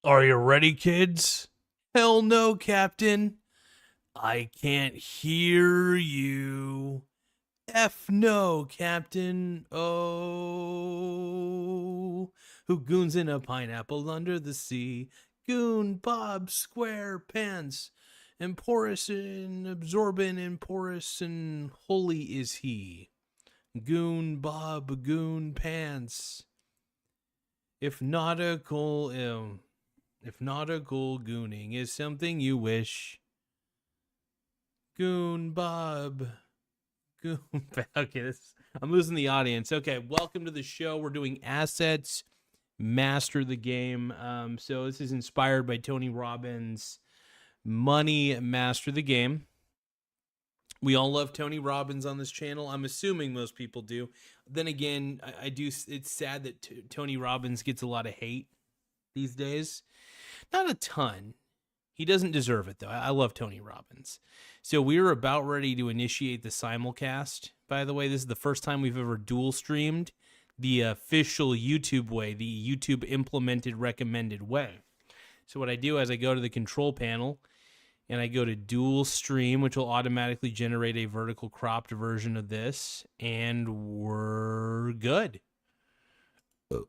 Are you ready, kids? Hell no, Captain. I can't hear you. F no, Captain. Oh, who goons in a pineapple under the sea? Goon Bob Squarepants. And porous and absorbent and porous and holy is he. Goon Bob Goon Pants. If nautical If nautical gooning is something you wish, Goon Bob. Goon. Okay, I'm losing the audience. Okay, welcome to the show. We're doing assets, master the game. So this is inspired by Tony Robbins. Money, master the game. We all love Tony Robbins on this channel. I'm assuming most people do. Then again, I do. It's sad that Tony Robbins gets a lot of hate these days. Not a ton. He doesn't deserve it, though. I love Tony Robbins. So we were about ready to initiate the simulcast. By the way, this is the first time we've ever dual streamed the official YouTube way, the YouTube implemented recommended way. So what I do is I go to the control panel and I go to dual stream, which will automatically generate a vertical cropped version of this, and we're good.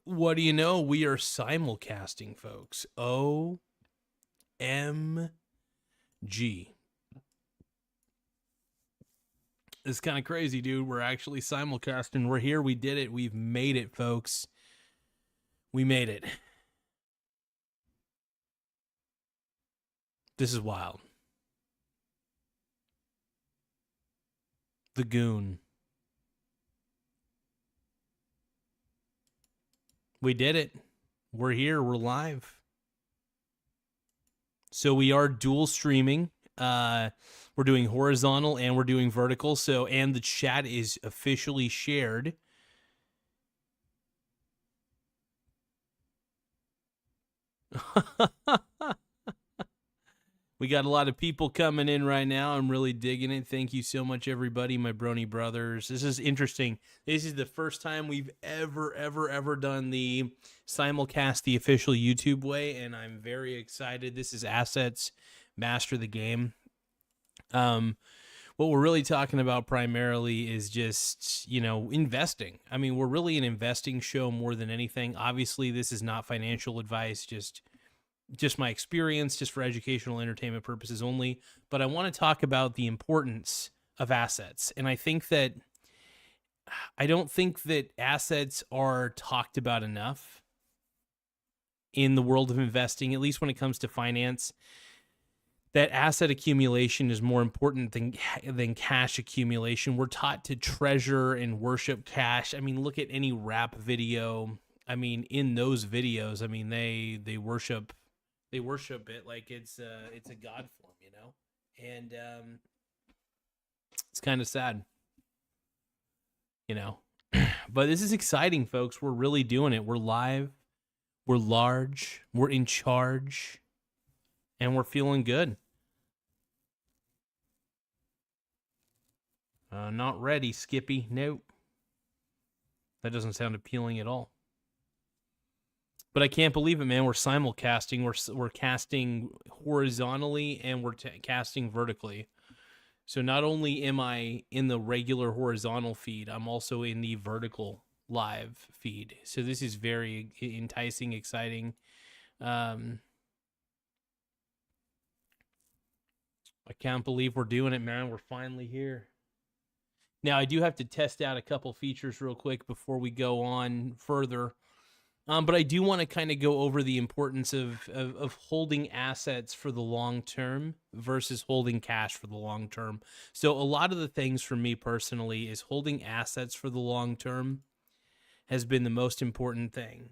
What do you know? We are simulcasting, folks. OMG. It's kind of crazy, dude. We're actually simulcasting. We're here. We did it. We've made it, folks. We made it. This is wild. The Goon. We did it. We're here. We're live. So we are dual streaming. We're doing horizontal and we're doing vertical. So, and the chat is officially shared. We got a lot of people coming in right now. I'm really digging it. Thank you so much, everybody, my brony brothers. This is interesting. This is the first time we've ever done the simulcast the official YouTube way, and I'm very excited. This is Assets, Master the Game. What we're really talking about primarily is just, investing. I mean, we're really an investing show more than anything. Obviously, this is not financial advice, just my experience, just for educational entertainment purposes only. But I want to talk about the importance of assets. And I don't think that assets are talked about enough in the world of investing, at least when it comes to finance. That asset accumulation is more important than cash accumulation. We're taught to treasure and worship cash. I mean, look at any rap video. I mean, in those videos, I mean, they worship it like it's a god form, and it's kind of sad, but this is exciting, folks. We're really doing it. We're live, we're large, we're in charge, and we're feeling good. Not ready, Skippy. Nope, that doesn't sound appealing at all. But I can't believe it, man. We're simulcasting. We're casting horizontally and we're casting vertically. So not only am I in the regular horizontal feed, I'm also in the vertical live feed. So this is very enticing, exciting. I can't believe we're doing it, man. We're finally here. Now, I do have to test out a couple features real quick before we go on further. But I do want to kind of go over the importance of holding assets for the long term versus holding cash for the long term. So a lot of the things for me personally is holding assets for the long term has been the most important thing.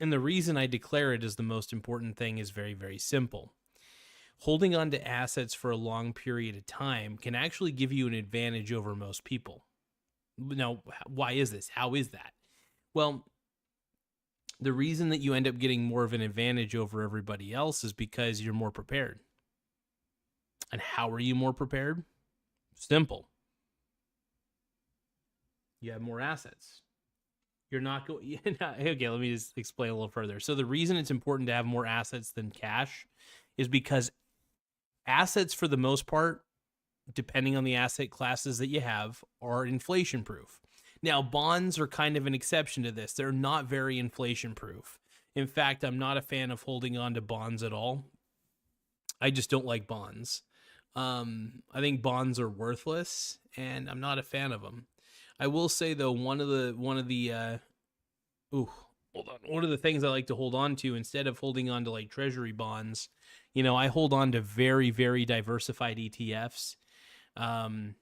And the reason I declare it as the most important thing is very, very simple. Holding on to assets for a long period of time can actually give you an advantage over most people. Now, why is this? How is that? Well, the reason that you end up getting more of an advantage over everybody else is because you're more prepared. And how are you more prepared? Simple. You have more assets. You're not going. Okay, let me just explain a little further. So the reason it's important to have more assets than cash is because assets, for the most part, depending on the asset classes that you have, are inflation proof. Now, bonds are kind of an exception to this. They're not very inflation proof. In fact, I'm not a fan of holding on to bonds at all. I just don't like bonds. I think bonds are worthless, and I'm not a fan of them. I will say though, one of the one of the things I like to hold on to instead of holding on to like treasury bonds, I hold on to very, very diversified ETFs. And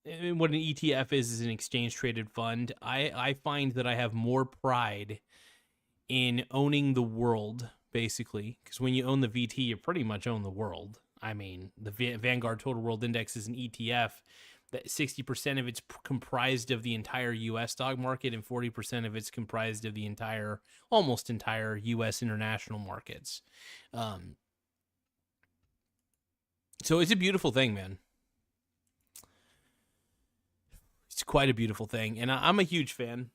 what an ETF is an exchange traded fund. I find that I have more pride in owning the world, basically, because when you own the VT, you pretty much own the world. I mean, the Vanguard Total World Index is an ETF that 60% of it's comprised of the entire U.S. stock market and 40% of it's comprised of the almost entire U.S. international markets. So it's a beautiful thing, man. It's quite a beautiful thing, and I'm a huge fan.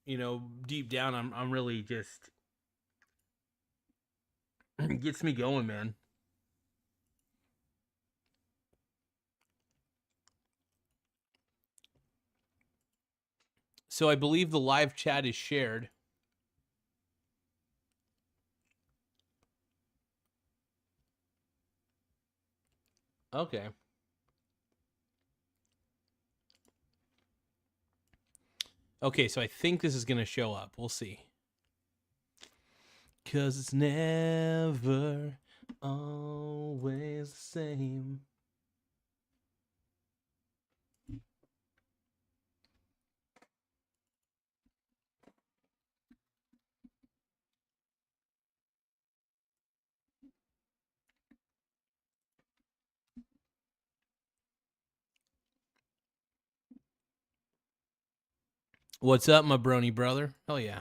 Deep down, I'm really just it gets me going, man. So I believe the live chat is shared. Okay. Okay, so I think this is going to show up. We'll see. Because it's never always the same. What's up, my brony brother? Hell yeah.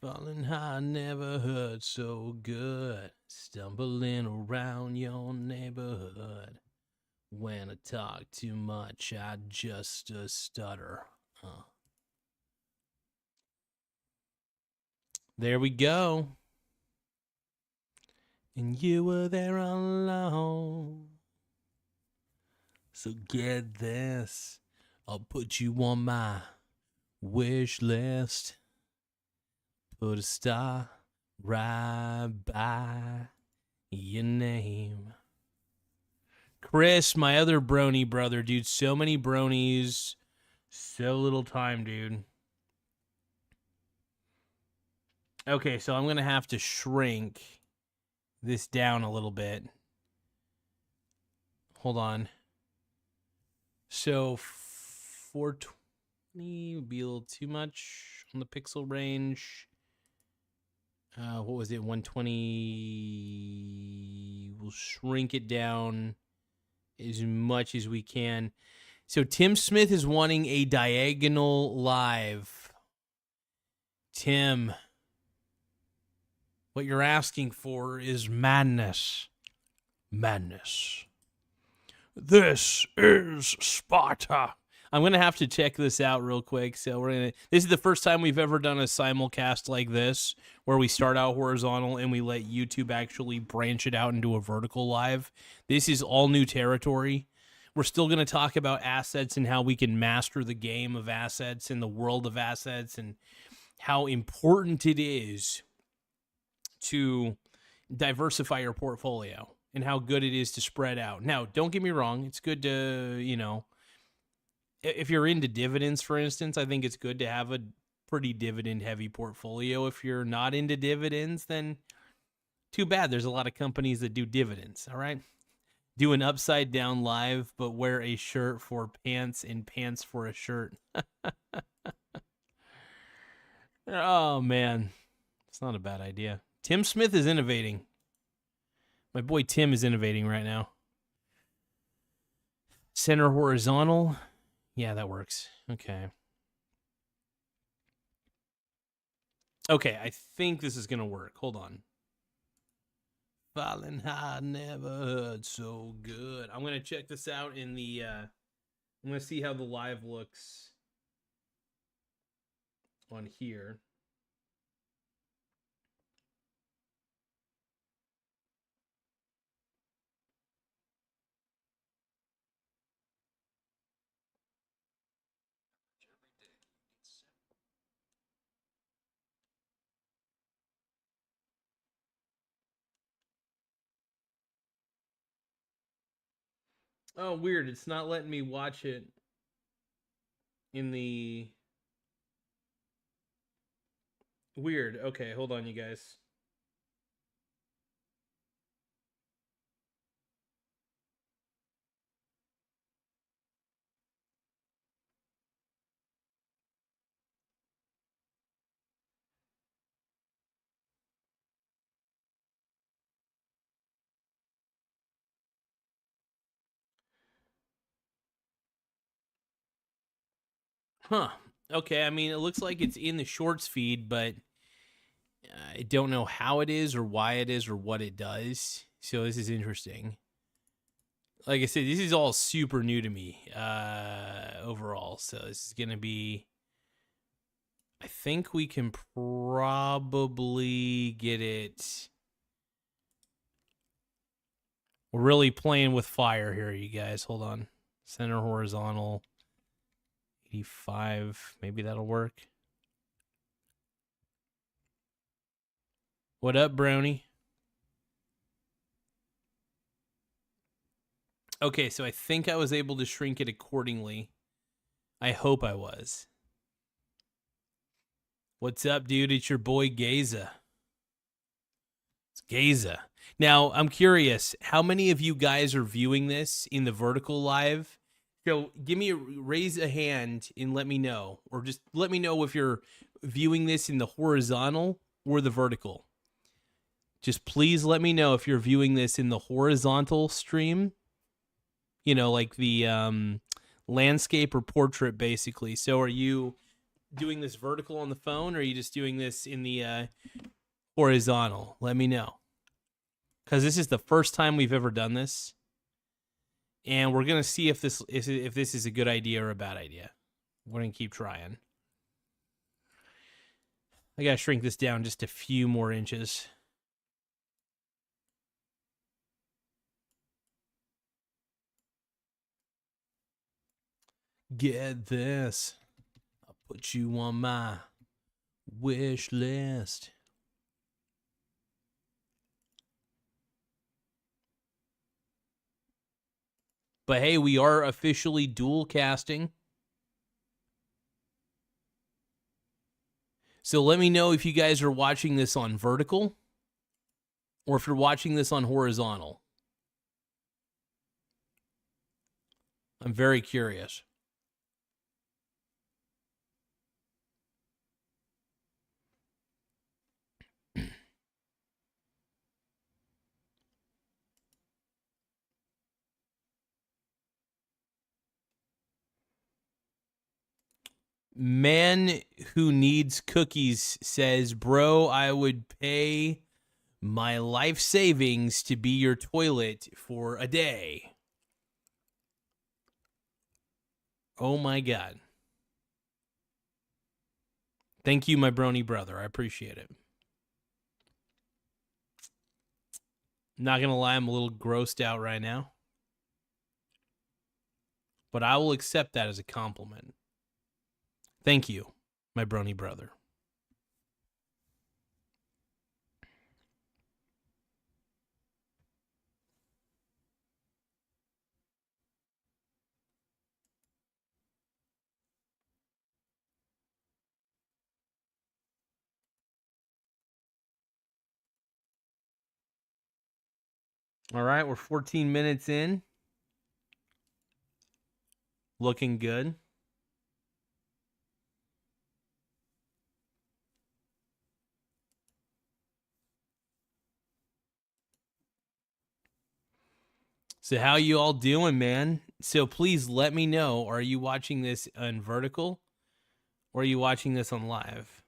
Falling high never hurt so good. Stumbling around your neighborhood. When I talk too much, I just stutter. There we go. And you were there alone. So get this. I'll put you on my wish list. Put a star right by your name. Chris, my other brony brother, dude. So many bronies. So little time, dude. Okay, so I'm going to have to shrink this down a little bit. Hold on. So 420 would be a little too much on the pixel range. What was it? 120. We'll shrink it down as much as we can. So Tim Smith is wanting a diagonal live. Tim, what you're asking for is madness. Madness. This is Sparta. I'm going to have to check this out real quick. So this is the first time we've ever done a simulcast like this, where we start out horizontal and we let YouTube actually branch it out into a vertical live. This is all new territory. We're still going to talk about assets and how we can master the game of assets and the world of assets and how important it is to diversify your portfolio and how good it is to spread out. Now, don't get me wrong. It's good to, if you're into dividends, for instance, I think it's good to have a pretty dividend-heavy portfolio. If you're not into dividends, then too bad. There's a lot of companies that do dividends, all right? Do an upside down live, but wear a shirt for pants and pants for a shirt. Oh, man. It's not a bad idea. Tim Smith is innovating. My boy Tim is innovating right now. Center horizontal. Yeah, that works. Okay. Okay, I think this is going to work. Hold on. Falling high never hurt so good. I'm gonna check this out in the I'm gonna see how the live looks on here. Oh, weird. It's not letting me watch it in the... Weird. Okay, hold on, you guys. Huh. Okay, I mean, it looks like it's in the shorts feed, but I don't know how it is or why it is or what it does. So this is interesting. Like I said, this is all super new to me overall. So this is going to be... I think we can probably get it... We're really playing with fire here, you guys. Hold on. Center horizontal. 85. Maybe that'll work. What up, Brownie? Okay, so I think I was able to shrink it accordingly. I hope I was. What's up, dude? It's your boy Gaza. It's Gaza. Now, I'm curious, how many of you guys are viewing this in the vertical live? So raise a hand and let me know. Or just let me know if you're viewing this in the horizontal or the vertical. Just please let me know if you're viewing this in the horizontal stream. You know, like the landscape or portrait, basically. So are you doing this vertical on the phone, or are you just doing this in the horizontal? Let me know. Because this is the first time we've ever done this. And we're going to see if this is a good idea or a bad idea. We're going to keep trying. I got to shrink this down just a few more inches. Get this. I'll put you on my wish list. But hey, we are officially dual casting. So let me know if you guys are watching this on vertical or if you're watching this on horizontal. I'm very curious. Man who needs cookies says, bro, I would pay my life savings to be your toilet for a day. Oh my God. Thank you, my brony brother. I appreciate it. Not going to lie, I'm a little grossed out right now. But I will accept that as a compliment. Thank you, my brony brother. All right, we're 14 minutes in. Looking good. So how you all doing, man? So please let me know, are you watching this on vertical or are you watching this on live?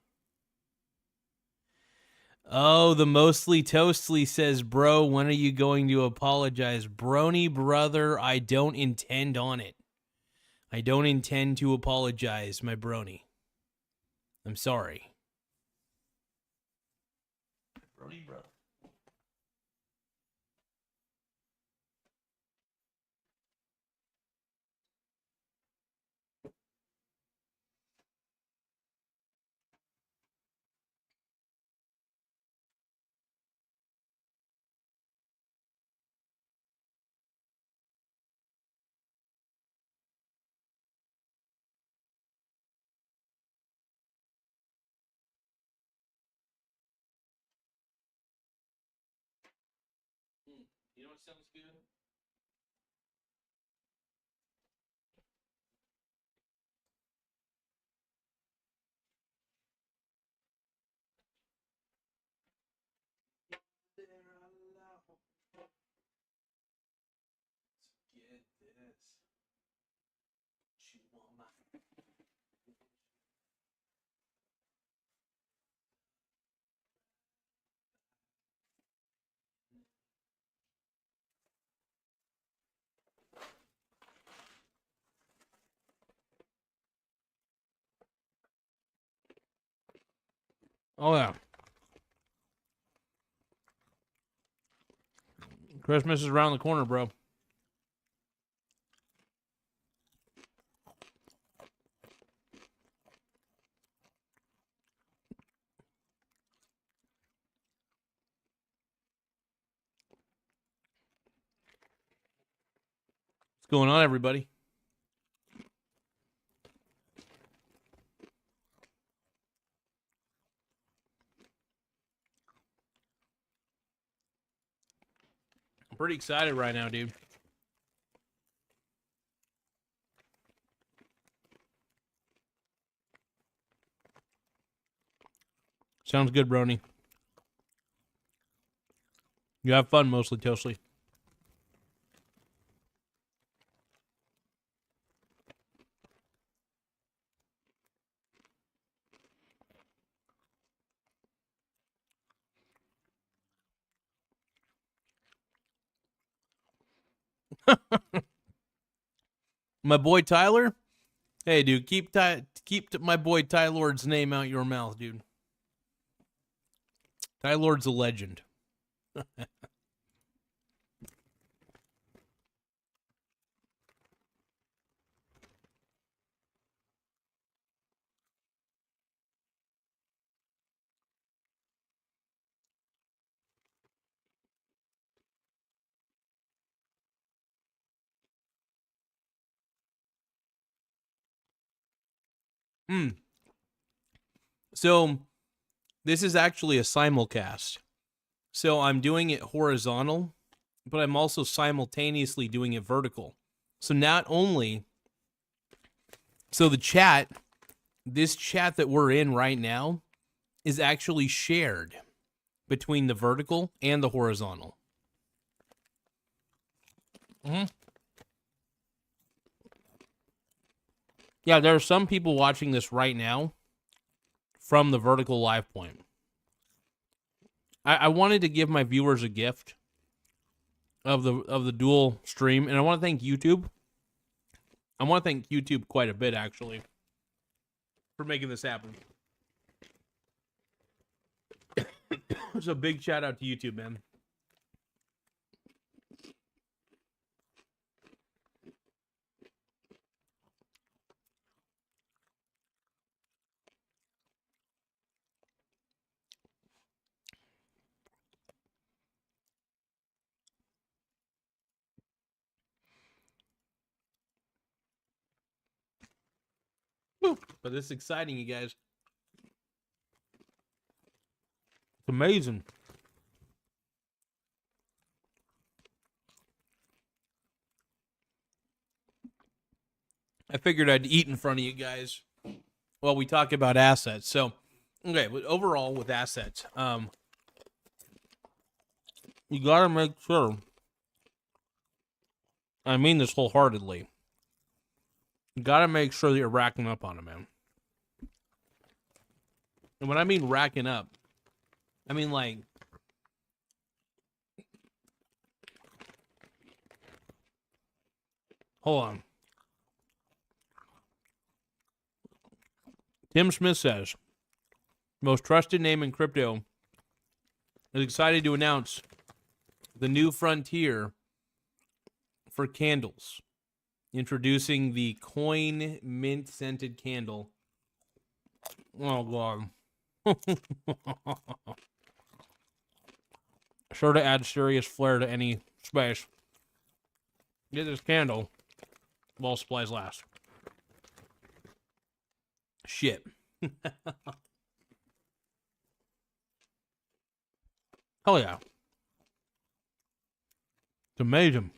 Oh, the mostly toastly says, bro, when are you going to apologize? Brony brother, I don't intend on it. I don't intend to apologize, my brony. I'm sorry. Brony brother. You know what sounds good? Get this. Oh, yeah. Christmas is around the corner, bro. What's going on, everybody? I'm pretty excited right now, dude. Sounds good, Brony. You have fun, mostly toastly. My boy Tyler? Hey, dude, keep my boy Ty Lord's name out your mouth, dude. Ty Lord's a legend. So, this is actually a simulcast. So, I'm doing it horizontal, but I'm also simultaneously doing it vertical. So, not only... So, the chat, this chat that we're in right now, is actually shared between the vertical and the horizontal. Yeah, there are some people watching this right now from the vertical live point. I wanted to give my viewers a gift of the dual stream, and I want to thank YouTube. I want to thank YouTube quite a bit, actually, for making this happen. So big shout out to YouTube, man. Woo. But this is exciting, you guys. It's amazing. I figured I'd eat in front of you guys while we talk about assets. So, okay, but overall with assets, you gotta make sure, I mean this wholeheartedly, you gotta make sure that you're racking up on them, man. And when I mean racking up, I mean, like, hold on. Tim Smith says, most trusted name in crypto is excited to announce the new frontier for candles, introducing the coin mint scented candle. Oh, God. Sure to add serious flair to any space. Get this candle while supplies last. Shit. Hell yeah. It's amazing.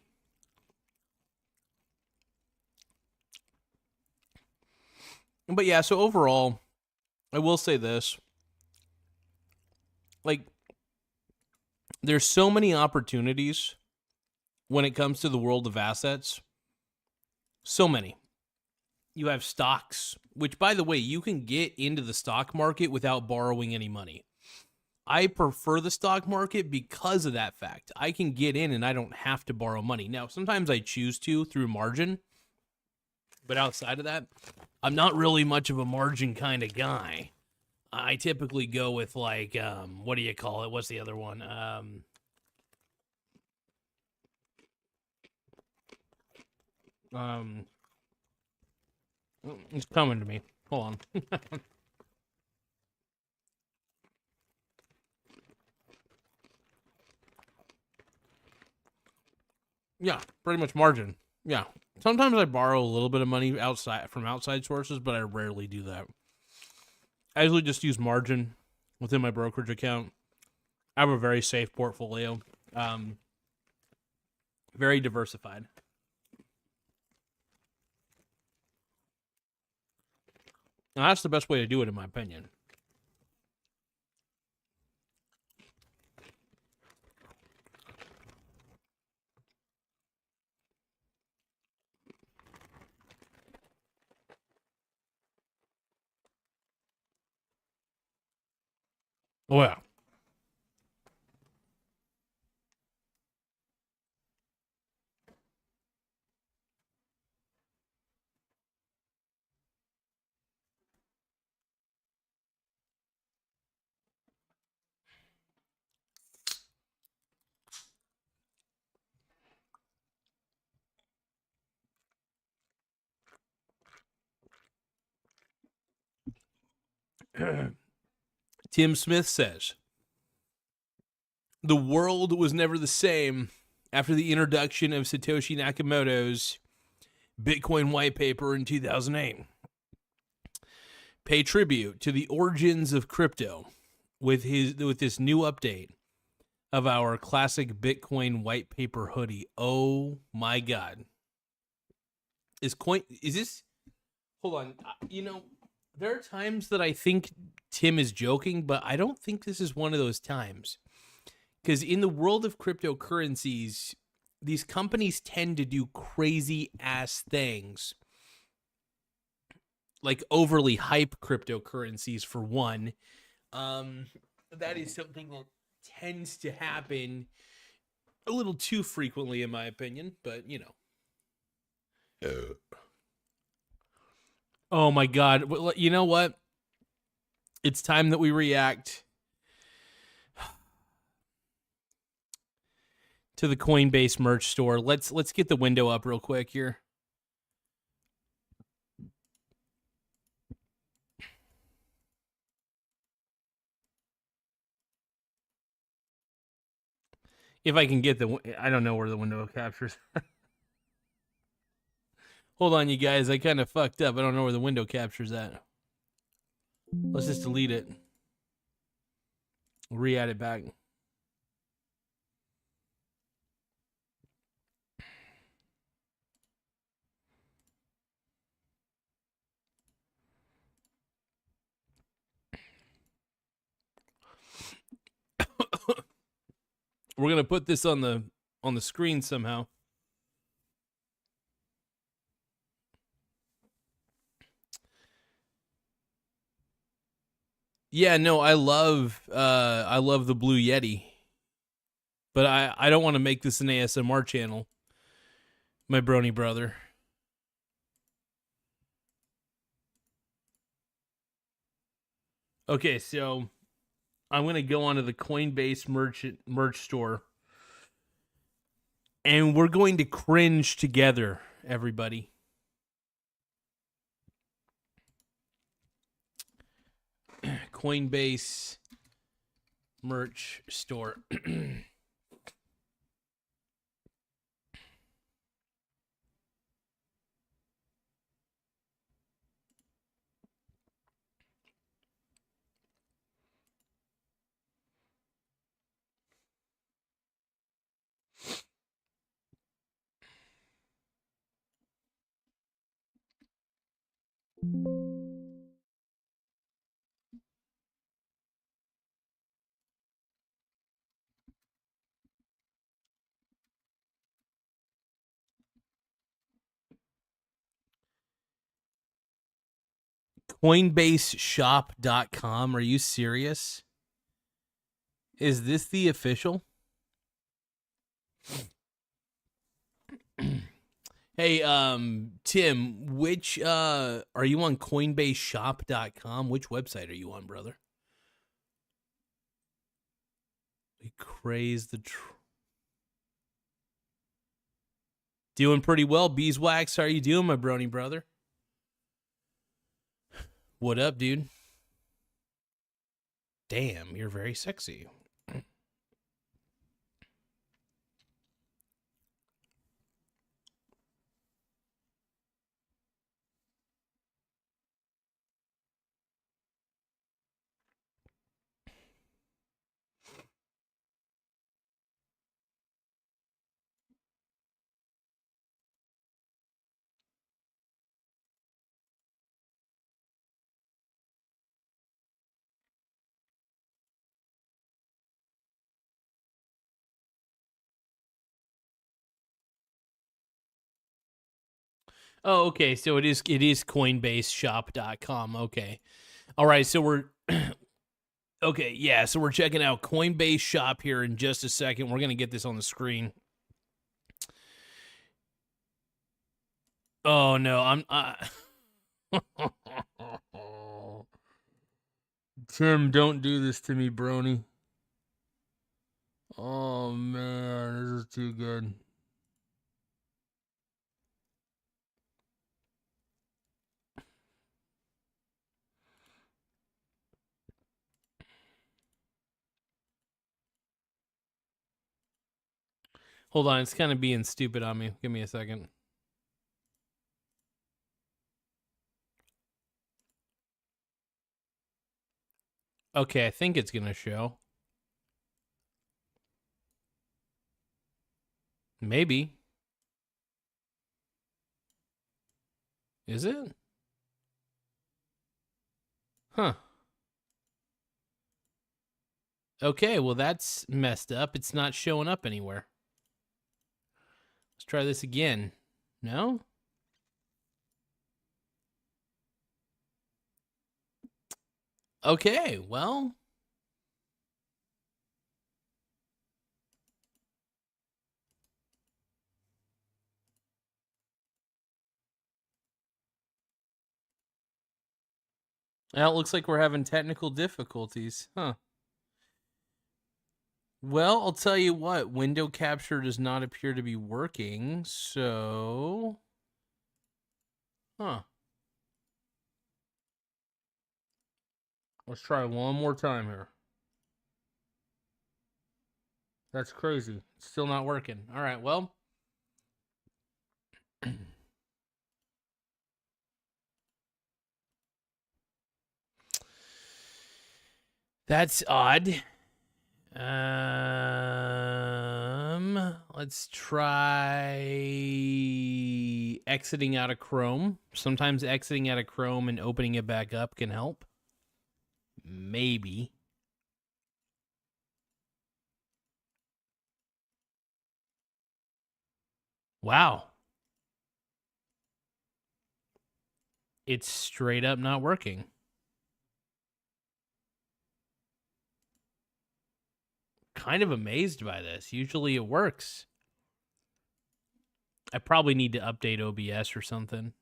But yeah, so overall, I will say this. Like, there's so many opportunities when it comes to the world of assets. So many. You have stocks, which, by the way, you can get into the stock market without borrowing any money. I prefer the stock market because of that fact. I can get in and I don't have to borrow money. Now, sometimes I choose to through margin, but outside of that, I'm not really much of a margin kind of guy. I typically go with, like, what do you call it? What's the other one? It's coming to me. Hold on. Yeah, pretty much margin. Yeah. Sometimes I borrow a little bit of money from outside sources, but I rarely do that. I usually just use margin within my brokerage account. I have a very safe portfolio. Very diversified. And that's the best way to do it, in my opinion. Oh, yeah. Tim Smith says, the world was never the same after the introduction of Satoshi Nakamoto's Bitcoin white paper in 2008. Pay tribute to the origins of crypto with this new update of our classic Bitcoin white paper hoodie. Oh my God. Is this? Hold on. There are times that I think Tim is joking, but I don't think this is one of those times. Because in the world of cryptocurrencies, these companies tend to do crazy ass things. Like overly hype cryptocurrencies, for one. That is something that tends to happen a little too frequently, in my opinion, but Oh my God. You know what? It's time that we react to the Coinbase merch store. Let's get the window up real quick here. If I can get I don't know where the window captures. Hold on, you guys. I kind of fucked up. I don't know where the window captures at. Let's just delete it. Re-add it back. We're gonna put this on the screen somehow. Yeah, no, I love the Blue Yeti. But I don't want to make this an ASMR channel, my brony brother. Okay, so I'm gonna go onto the Coinbase merch store, and we're going to cringe together, everybody. Coinbase merch store. CoinbaseShop.com. Are you serious? Is this the official? Hey, Tim, which are you on CoinbaseShop.com? Which website are you on, brother? We crazed the doing pretty well. Beeswax, how are you doing, my brony brother? What up, dude? Damn, you're very sexy. Oh, okay. So it is CoinbaseShop.com. Okay. All right, so we're okay, yeah, so we're checking out Coinbase Shop here in just a second. We're going to get this on the screen. Oh no, Tim, don't do this to me, brony. Oh man, this is too good. Hold on, it's kind of being stupid on me. Give me a second. Okay, I think it's going to show. Maybe. Is it? Huh. Okay, well that's messed up. It's not showing up anywhere. Let's try this again. No? Okay, well, now it looks like we're having technical difficulties. Huh. Well, I'll tell you what, window capture does not appear to be working, so... Huh. Let's try one more time here. That's crazy. It's still not working. All right, well... That's odd. Let's try exiting out of Chrome. Sometimes exiting out of Chrome and opening it back up can help. Maybe. Wow. It's straight up not working. kind of amazed by this. Usually it works. I probably need to update OBS or something.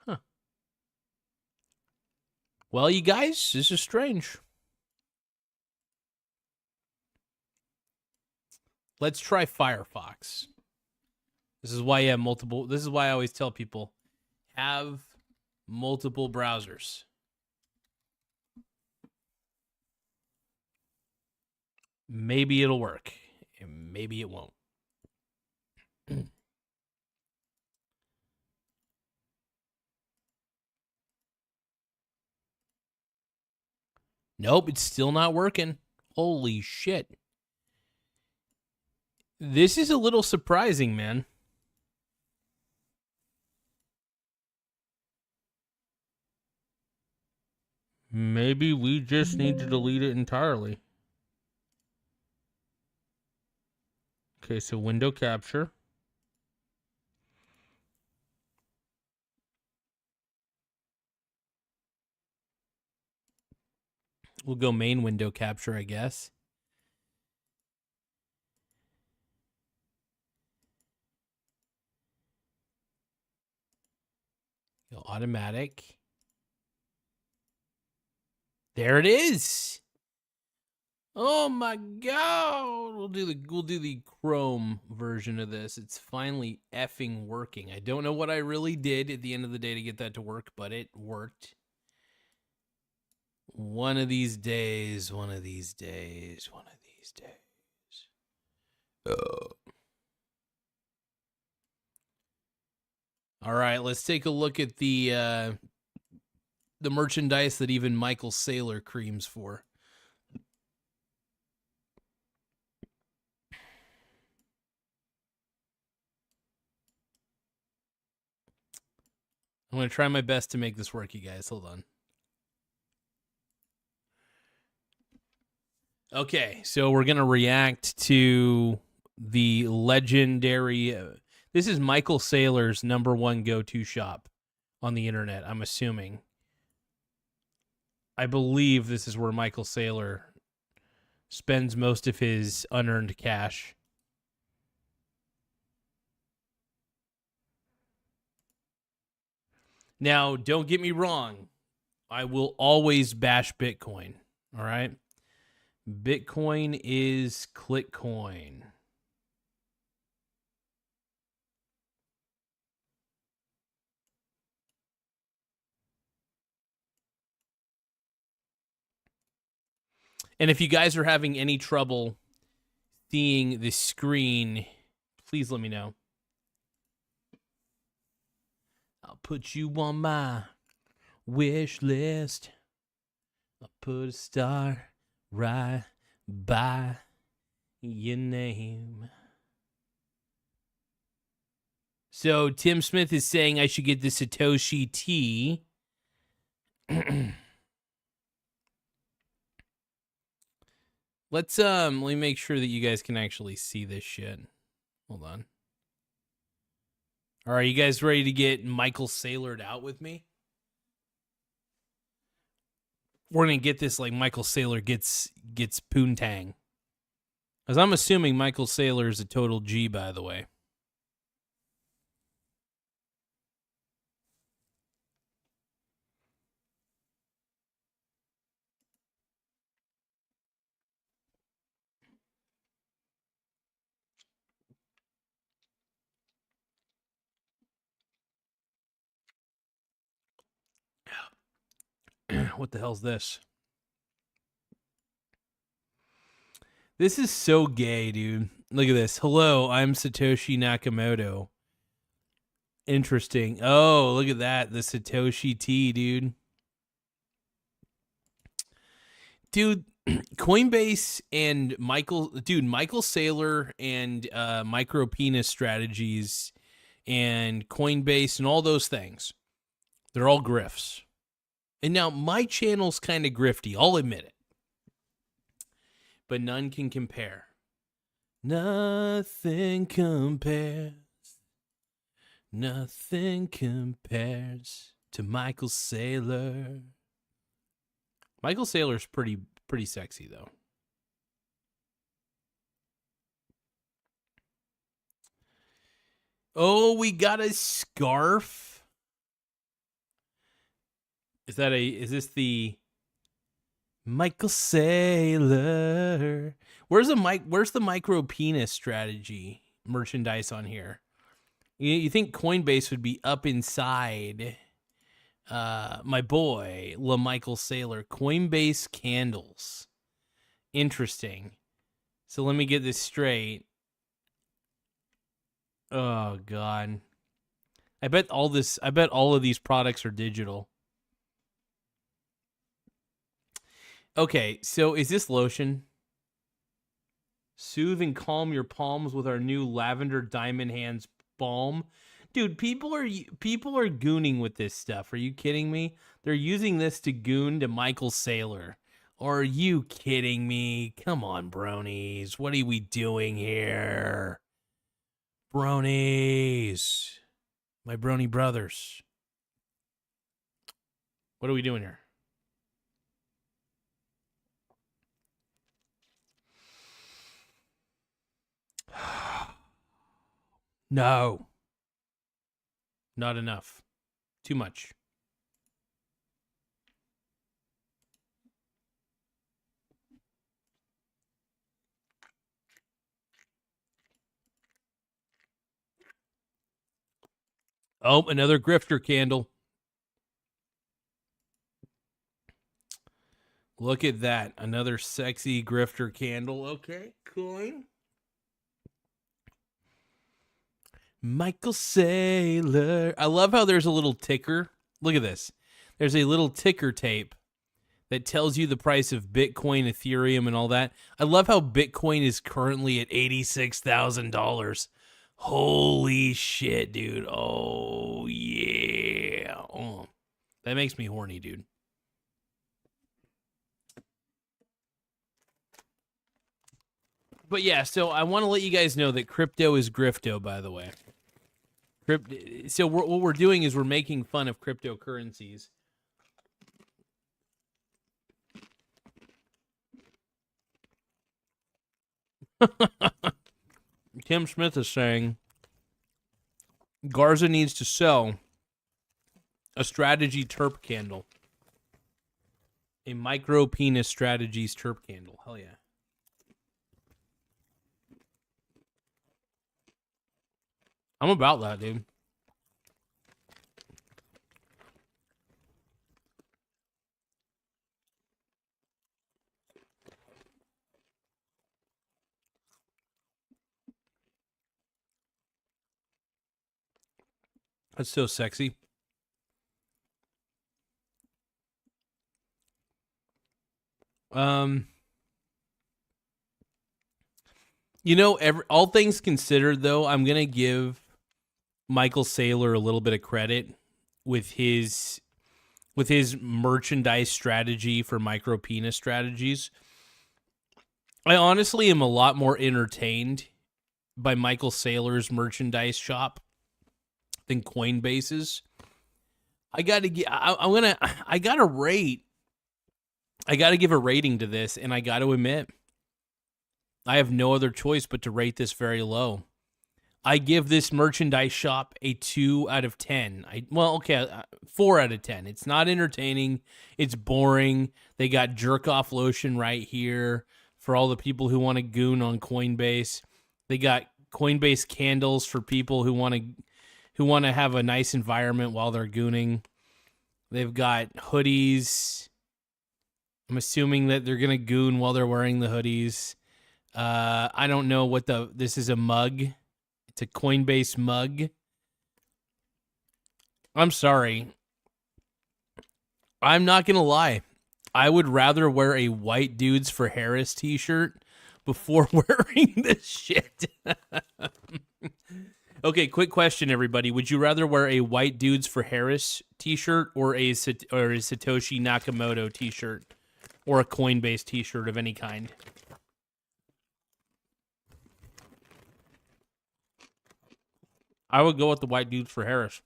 Huh. Well, you guys, this is strange. Let's try Firefox. This is why you have multiple. This is why I always tell people have multiple browsers. Maybe it'll work, and maybe it won't. Nope, it's still not working. Holy shit. This is a little surprising, man. Maybe we just need to delete it entirely. Okay, so window capture. We'll go main window capture, I guess. Go automatic. There it is. Oh my god. We'll do the Chrome version of this. It's finally effing working. I don't know what I really did at the end of the day to get that to work, but it worked. One of these days. All right, let's take a look at the merchandise that even Michael Saylor creams for. I'm going to try my best to make this work, you guys. Hold on. Okay, so we're going to react to the legendary... this is Michael Saylor's #1 go-to shop on the internet, I'm assuming. I believe this is where Michael Saylor spends most of his unearned cash. Now, don't get me wrong. I will always bash Bitcoin, all right? Bitcoin is Clickcoin. And if you guys are having any trouble seeing the screen, please let me know. I'll put you on my wish list. I'll put a star right by your name. So Tim Smith is saying I should get the Satoshi T. Let me make sure that you guys can actually see this shit. Hold on. All right, you guys ready to get Michael Saylored out with me? We're going to get this like Michael Saylor gets poontang. Because I'm assuming Michael Saylor is a total G, by the way. What the hell's this? This is so gay, dude. Look at this. Hello, I'm Satoshi Nakamoto. Interesting. Oh, look at that. The Satoshi T, dude. Dude, Coinbase and Michael Saylor and Micro Penis Strategies and Coinbase and all those things. They're all grifts. And now my channel's kind of grifty, I'll admit it. But none can compare. Nothing compares. Nothing compares to Michael Saylor. Michael Saylor's pretty sexy though. Oh, we got a scarf. Is this the Michael Saylor? Where's the micro penis strategy merchandise on here? You think Coinbase would be up inside my boy, Michael Saylor. Coinbase candles. Interesting. So let me get this straight. Oh God. I bet all of these products are digital. Okay, so is this lotion? Soothe and calm your palms with our new lavender diamond hands balm. Dude, people are gooning with this stuff. Are you kidding me? They're using this to goon to Michael Saylor. Are you kidding me? Come on, bronies. What are we doing here? Bronies. My brony brothers. What are we doing here? No. Not enough. Too much. Oh, another grifter candle. Look at that. Another sexy grifter candle. Okay, coin. Michael Saylor. I love how there's a little ticker. Look at this. There's a little ticker tape that tells you the price of Bitcoin, Ethereum, and all that. I love how Bitcoin is currently at $86,000. Holy shit, dude. Oh, yeah. Oh, that makes me horny, dude. But yeah, so I want to let you guys know that crypto is grifto, by the way. So what we're doing is we're making fun of cryptocurrencies. Tim Smith is saying Garza needs to sell a strategy terp candle. A micro penis strategies terp candle. Hell yeah. I'm about that, dude. That's so sexy. You know, all things considered, though, I'm gonna give Michael Saylor a little bit of credit with his merchandise strategy for micro penis strategies. I honestly am a lot more entertained by Michael Saylor's merchandise shop than Coinbase's. I gotta give a rating to this, and I gotta admit, I have no other choice but to rate this very low. I give this merchandise shop a 2 out of 10. 4 out of 10. It's not entertaining. It's boring. They got jerk off lotion right here for all the people who want to goon on Coinbase. They got Coinbase candles for people who want to have a nice environment while they're gooning. They've got hoodies. I'm assuming that they're gonna goon while they're wearing the hoodies. I don't know what this is a mug. It's a Coinbase mug. I'm sorry. I'm not going to lie. I would rather wear a White Dudes for Harris t-shirt before wearing this shit. Okay, quick question, everybody. Would you rather wear a White Dudes for Harris t-shirt or a Satoshi Nakamoto t-shirt or a Coinbase t-shirt of any kind? I would go with the White Dudes for Harris.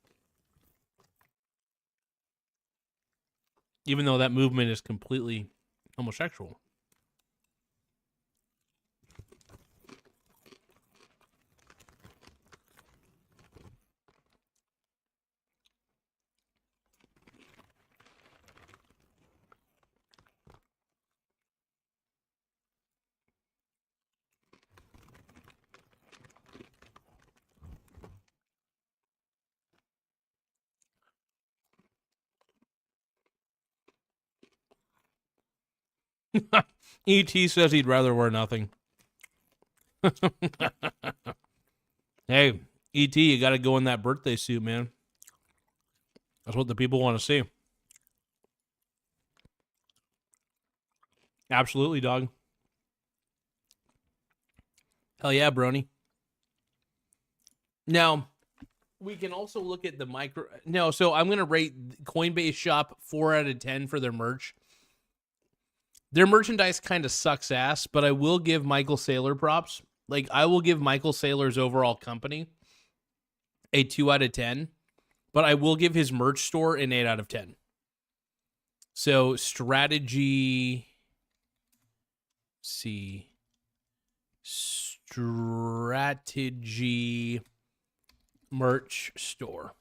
Even though that movement is completely homosexual. E.T. says he'd rather wear nothing. Hey, E.T., you got to go in that birthday suit, man. That's what the people want to see. Absolutely, dog. Hell yeah, brony. Now, we can also look at the micro... No, so I'm going to rate Coinbase Shop 4 out of 10 for their merch. Their merchandise kind of sucks ass, but I will give Michael Saylor props. Like, I will give Michael Saylor's overall company a 2 out of 10, but I will give his merch store an 8 out of 10. So, strategy merch store.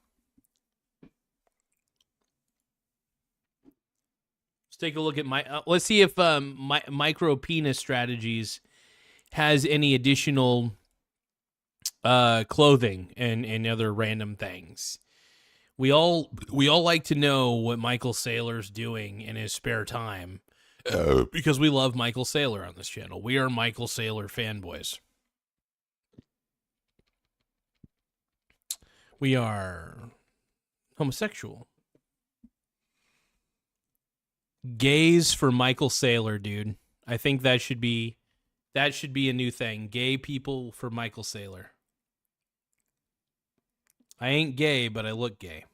Let's take a look at let's see if micro penis strategies has any additional clothing and other random things. We all like to know what Michael Saylor's doing in his spare time because we love Michael Saylor on this channel. We are Michael Saylor fanboys. We are homosexual. Gays for Michael Saylor, dude. I think that should be a new thing. Gay people for Michael Saylor. I ain't gay, but I look gay.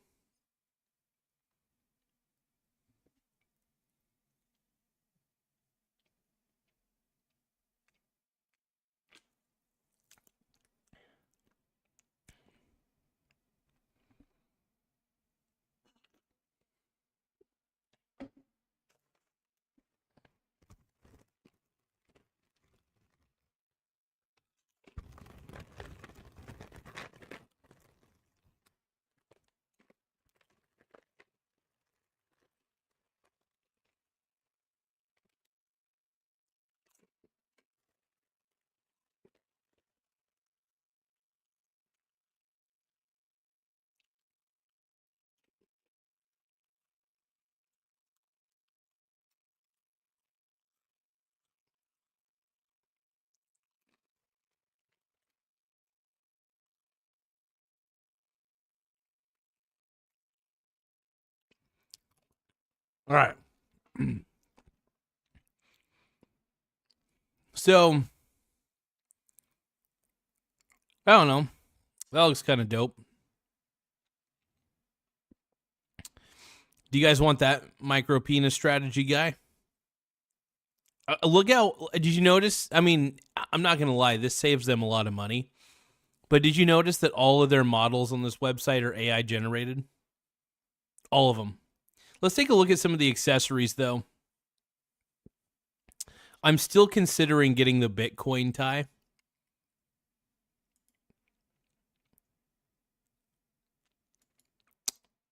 All right. So, I don't know. That looks kind of dope. Do you guys want that micro penis strategy guy? Look out. Did you notice? I mean, I'm not going to lie. This saves them a lot of money. But did you notice that all of their models on this website are AI generated? All of them. Let's take a look at some of the accessories, though. I'm still considering getting the Bitcoin tie.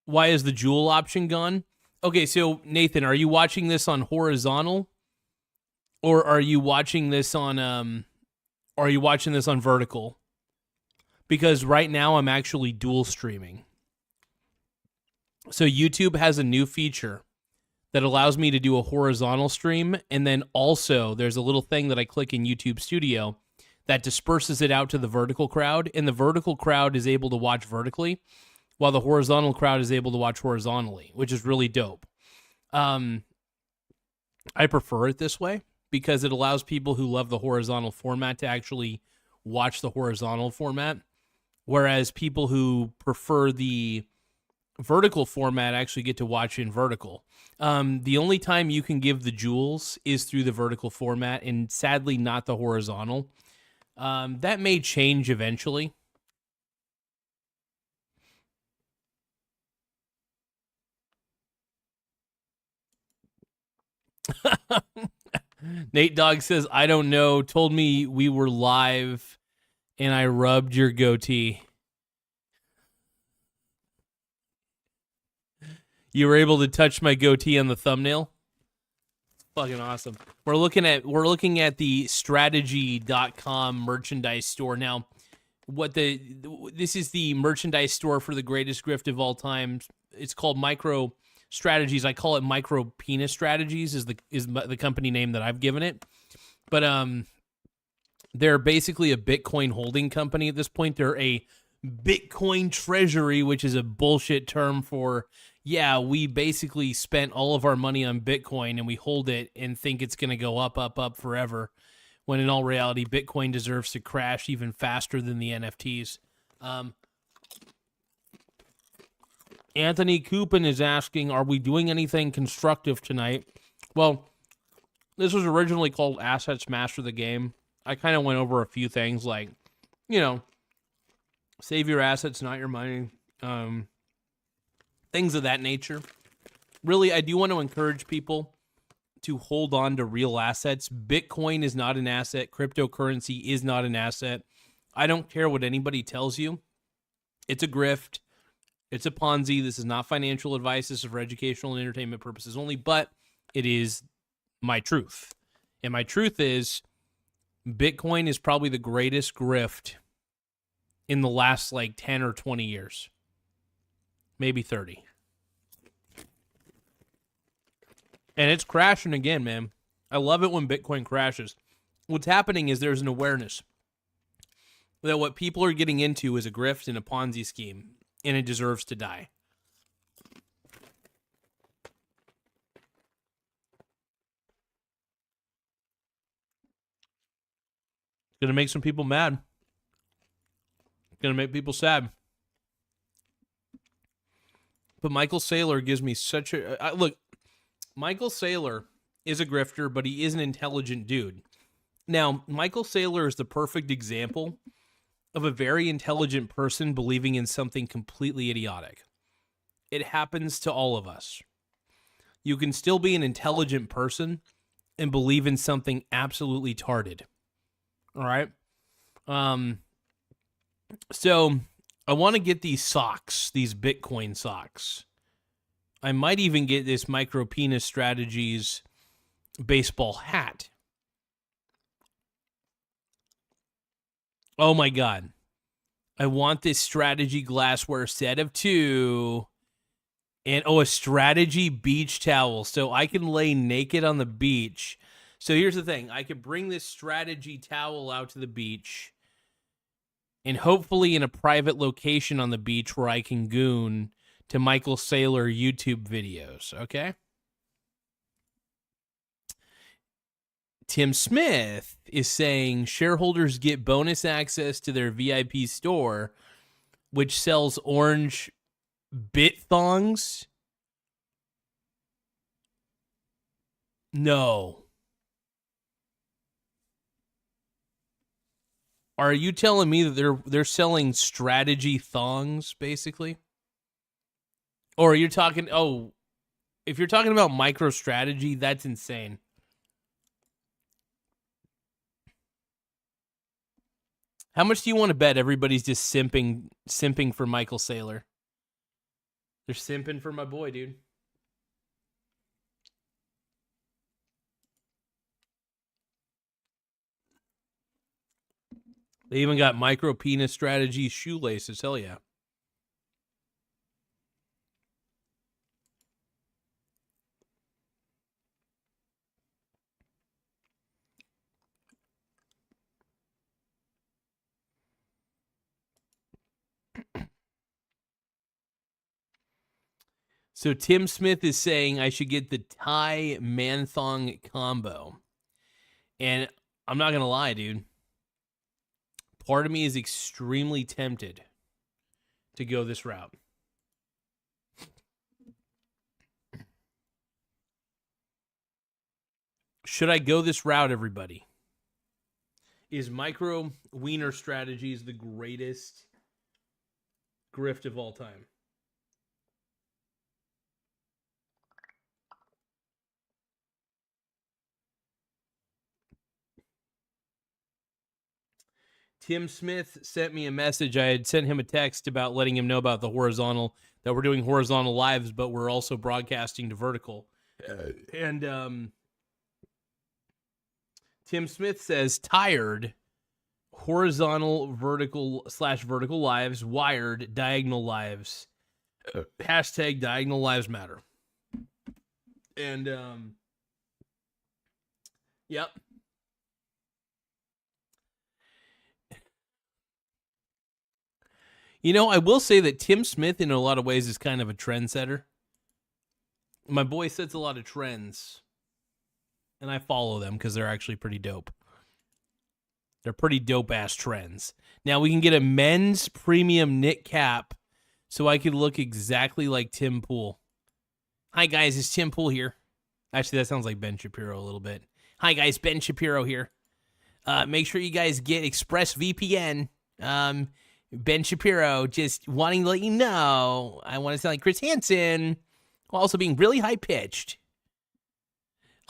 Why is the jewel option gone? Okay, so Nathan, are you watching this on horizontal, or are you watching this on vertical? Because right now I'm actually dual streaming. So YouTube has a new feature that allows me to do a horizontal stream, and then also there's a little thing that I click in YouTube Studio that disperses it out to the vertical crowd, and the vertical crowd is able to watch vertically, while the horizontal crowd is able to watch horizontally, which is really dope. I prefer it this way because it allows people who love the horizontal format to actually watch the horizontal format, whereas people who prefer the vertical format actually get to watch in vertical. The only time you can give the jewels is through the vertical format, and sadly not the horizontal. That may change eventually. Nate Dogg says, I don't know, told me we were live and I rubbed your goatee. You were able to touch my goatee on the thumbnail? Fucking awesome. We're looking at the strategy.com merchandise store. Now, this is the merchandise store for the greatest grift of all time. It's called Micro strategies. I call it micro penis strategies is the company name that I've given it. But they're basically a Bitcoin holding company at this point. They're a Bitcoin treasury, which is a bullshit term for, yeah, we basically spent all of our money on Bitcoin and we hold it and think it's going to go up, up, up forever. When in all reality, Bitcoin deserves to crash even faster than the NFTs. Anthony Coupin is asking, are we doing anything constructive tonight? Well, this was originally called Assets Master the Game. I kind of went over a few things like, save your assets, not your money. Things of that nature. Really, I do want to encourage people to hold on to real assets. Bitcoin is not an asset. Cryptocurrency is not an asset. I don't care what anybody tells you. It's a grift. It's a Ponzi. This is not financial advice. This is for educational and entertainment purposes only, but it is my truth. And my truth is Bitcoin is probably the greatest grift in the last 10 or 20 years. Maybe 30. And it's crashing again, man. I love it when Bitcoin crashes. What's happening is there's an awareness that what people are getting into is a grift and a Ponzi scheme, and it deserves to die. It's going to make some people mad. It's going to make people sad. But Michael Saylor gives me such a... look, Michael Saylor is a grifter, but he is an intelligent dude. Now, Michael Saylor is the perfect example of a very intelligent person believing in something completely idiotic. It happens to all of us. You can still be an intelligent person and believe in something absolutely tarded. All right? So I want to get these socks, these Bitcoin socks. I might even get this micro penis strategies baseball hat. Oh my God. I want this strategy glassware set of 2. And a strategy beach towel. So I can lay naked on the beach. So here's the thing. I could bring this strategy towel out to the beach. And hopefully in a private location on the beach where I can goon to Michael Saylor YouTube videos. Okay? Tim Smith is saying shareholders get bonus access to their VIP store, which sells orange bit thongs. No. Are you telling me that they're selling strategy thongs, basically? Or are you talking... Oh, if you're talking about MicroStrategy, that's insane. How much do you want to bet everybody's just simping for Michael Saylor? They're simping for my boy, dude. They even got micro penis strategy shoelaces. Hell yeah. So Tim Smith is saying I should get the Thai man-thong combo. And I'm not going to lie, dude. Part of me is extremely tempted to go this route. Should I go this route, everybody? Is micro wiener strategies the greatest grift of all time? Tim Smith sent me a message. I had sent him a text about letting him know about the horizontal, that we're doing horizontal lives, but we're also broadcasting to vertical. And Tim Smith says, tired, horizontal, vertical / vertical lives, wired, diagonal lives. Hashtag diagonal lives matter. And yep. You know, I will say that Tim Smith, in a lot of ways, is kind of a trendsetter. My boy sets a lot of trends, and I follow them because they're actually pretty dope. They're pretty dope-ass trends. Now, we can get a men's premium knit cap so I could look exactly like Tim Pool. Hi, guys. It's Tim Pool here. Actually, that sounds like Ben Shapiro a little bit. Hi, guys. Ben Shapiro here. Make sure you guys get ExpressVPN. Ben Shapiro, just wanting to let you know, I want to sound like Chris Hansen, while also being really high-pitched.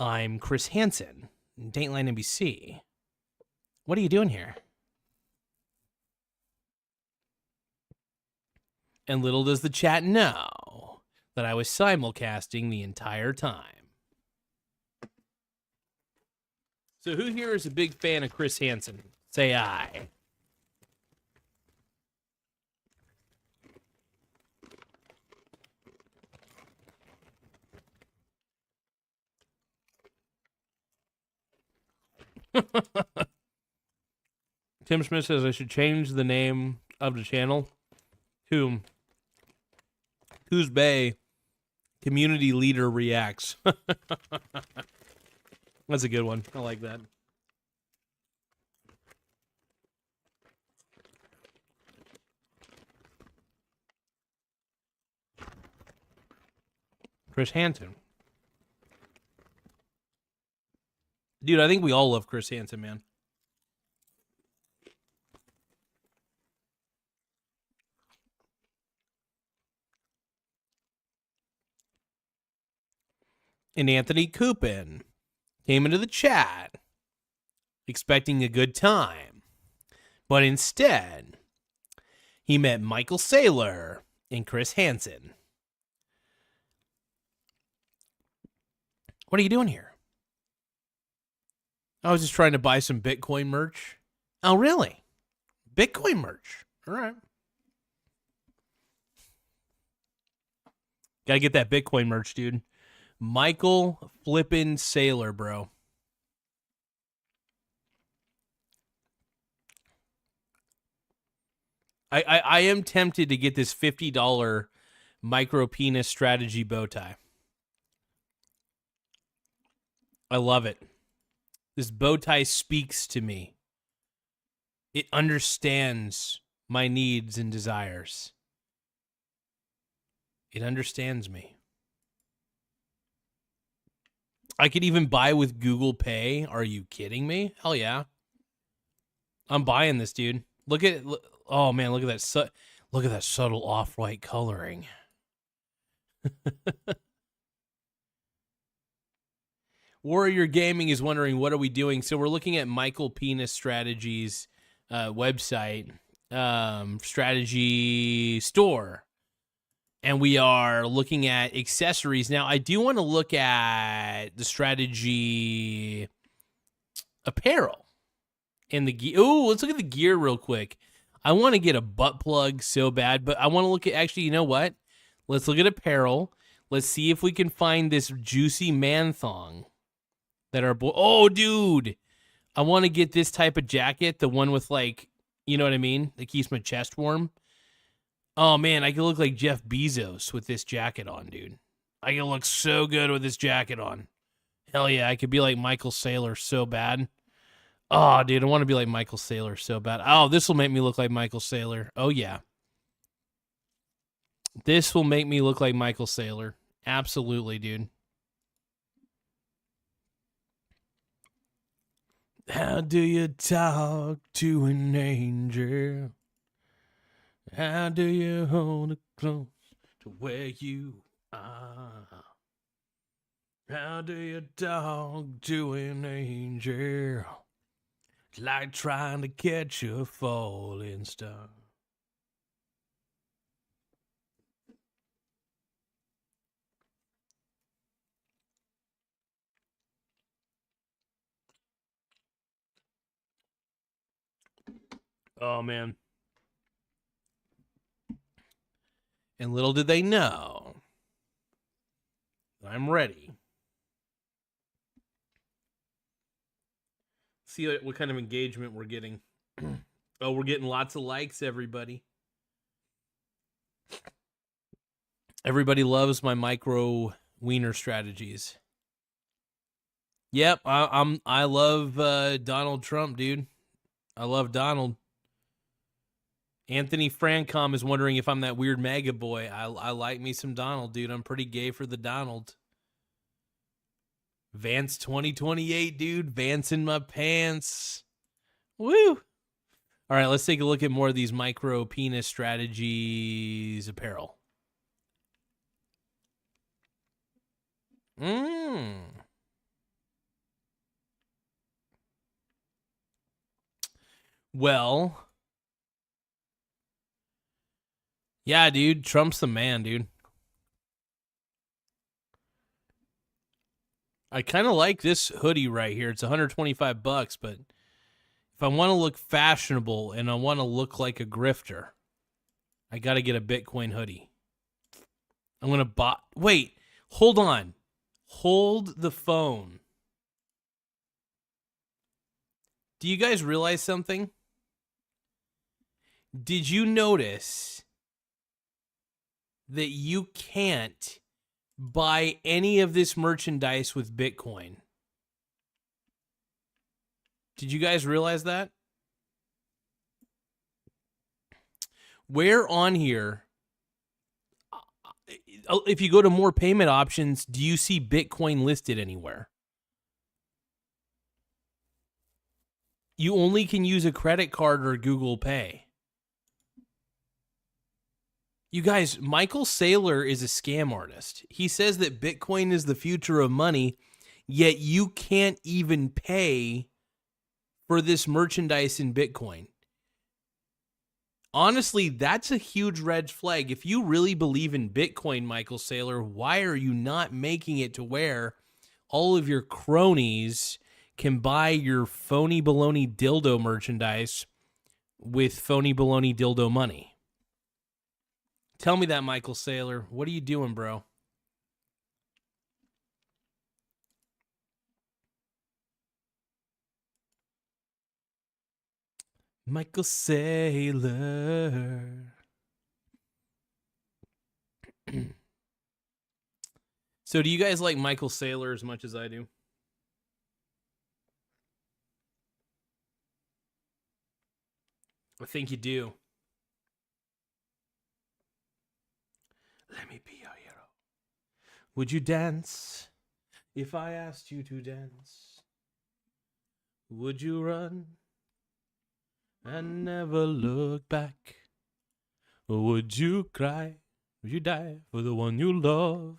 I'm Chris Hansen, Dateline NBC. What are you doing here? And little does the chat know that I was simulcasting the entire time. So who here is a big fan of Chris Hansen? Say aye. Tim Smith says I should change the name of the channel to Who's Bay Community Leader Reacts. That's a good one. I like that. Chris Hansen. Dude, I think we all love Chris Hansen, man. And Anthony Coupin came into the chat expecting a good time. But instead, he met Michael Saylor and Chris Hansen. What are you doing here? I was just trying to buy some Bitcoin merch. Oh, really? Bitcoin merch. All right. Got to get that Bitcoin merch, dude. Michael flippin' Saylor, bro. I am tempted to get this $50 micro penis strategy bow tie. I love it. This bow tie speaks to me. It understands my needs and desires. It understands me. I could even buy with Google Pay. Are you kidding me? Hell yeah. I'm buying this, dude. Look at it. Oh man, look at that. Look at that subtle off-white coloring. Warrior Gaming is wondering, what are we doing? So we're looking at Michael Penis Strategies website, strategy store. And we are looking at accessories. Now, I do want to look at the strategy apparel and the gear. Oh, let's look at the gear real quick. I want to get a butt plug so bad, but I want to look at, actually, you know what? Let's look at apparel. Let's see if we can find this juicy man thong that our boy. Oh, dude. I want to get this type of jacket, the one with, like, you know what I mean? That keeps my chest warm. Oh, man, I could look like Jeff Bezos with this jacket on, dude. I could look so good with this jacket on. Hell yeah, I could be like Michael Saylor so bad. Oh, dude, I want to be like Michael Saylor so bad. Oh, this will make me look like Michael Saylor. Oh, yeah. This will make me look like Michael Saylor. Absolutely, dude. How do you talk to an angel? How do you hold it close to where you are? How do you talk to an angel? It's like trying to catch a falling star. Oh, man. And little did they know, I'm ready See what kind of engagement we're getting. Oh, we're getting lots of likes, everybody. Everybody loves my micro wiener strategies. Yep, I love Donald Trump, dude. I love Donald. Anthony Francom is wondering if I'm that weird MAGA boy. I like me some Donald, dude. I'm pretty gay for the Donald. Vance 2028, dude. Vance in my pants. Woo! All right, let's take a look at more of these micro penis strategies apparel. Well, yeah, dude. Trump's the man, dude. I kind of like this hoodie right here. It's $125, but if I want to look fashionable and I want to look like a grifter, I got to get a Bitcoin hoodie. I'm going to buy... Wait, hold on. Hold the phone. Do you guys realize something? Did you notice that you can't buy any of this merchandise with Bitcoin? Did you guys realize that? Where on here, if you go to more payment options, do you see Bitcoin listed anywhere? You only can use a credit card or Google Pay. You guys, Michael Saylor is a scam artist. He says that Bitcoin is the future of money, yet you can't even pay for this merchandise in Bitcoin. Honestly, that's a huge red flag. If you really believe in Bitcoin, Michael Saylor, why are you not making it to where all of your cronies can buy your phony baloney dildo merchandise with phony baloney dildo money? Tell me that, Michael Saylor. What are you doing, bro? Michael Saylor. So do you guys like Michael Saylor as much as I do? I think you do. Let me be your hero. Would you dance if I asked you to dance? Would you run and never look back? Or would you cry? Would you die for the one you love?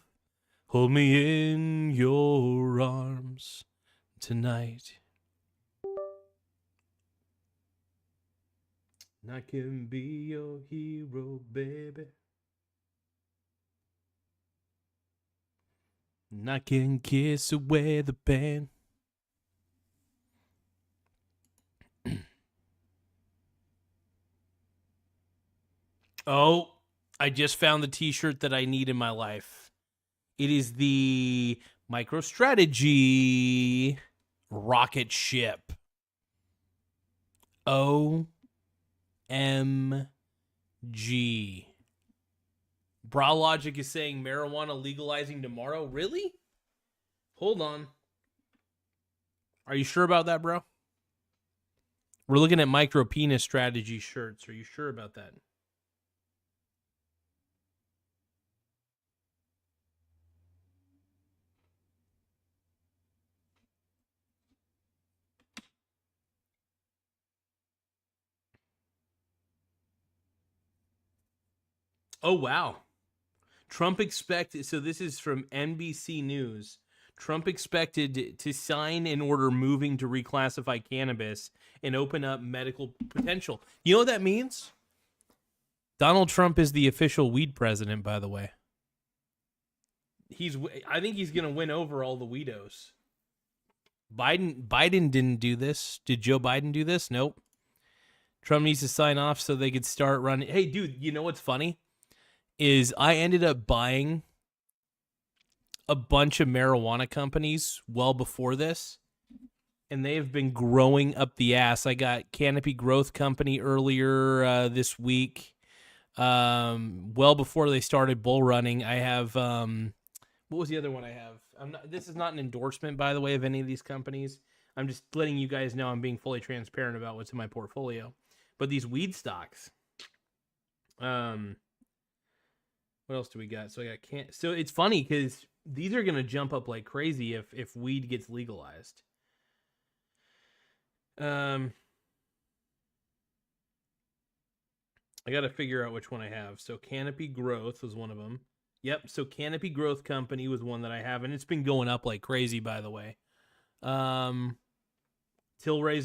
Hold me in your arms tonight. And I can be your hero, baby. And I can kiss away the pain. Oh, I just found the t-shirt that I need in my life. It is the MicroStrategy rocket ship. OMG. Bra Logic is saying marijuana legalizing tomorrow. Really? Hold on. Are you sure about that, bro? We're looking at micro penis strategy shirts. Are you sure about that? Oh, wow. Trump expected, so this is from NBC News. Trump expected to sign an order moving to reclassify cannabis and open up medical potential. You know what that means? Donald Trump is the official weed president, by the way. I think he's going to win over all the weedos. Biden didn't do this. Did Joe Biden do this? Nope. Trump needs to sign off so they could start running. Hey, dude, you know what's funny? Is I ended up buying a bunch of marijuana companies well before this. and they have been growing up the ass. I got Canopy Growth Company earlier this week, well before they started bull running. I have what was the other one I have? This is not an endorsement, by the way, of any of these companies. I'm just letting you guys know I'm being fully transparent about what's in my portfolio. But these weed stocks, what else do we got? So I got So it's funny because these are gonna jump up like crazy if weed gets legalized. I got to figure out which one I have. So Canopy Growth was one of them. Yep. So Canopy Growth Company was one that I have, and it's been going up like crazy, by the way. Tilray's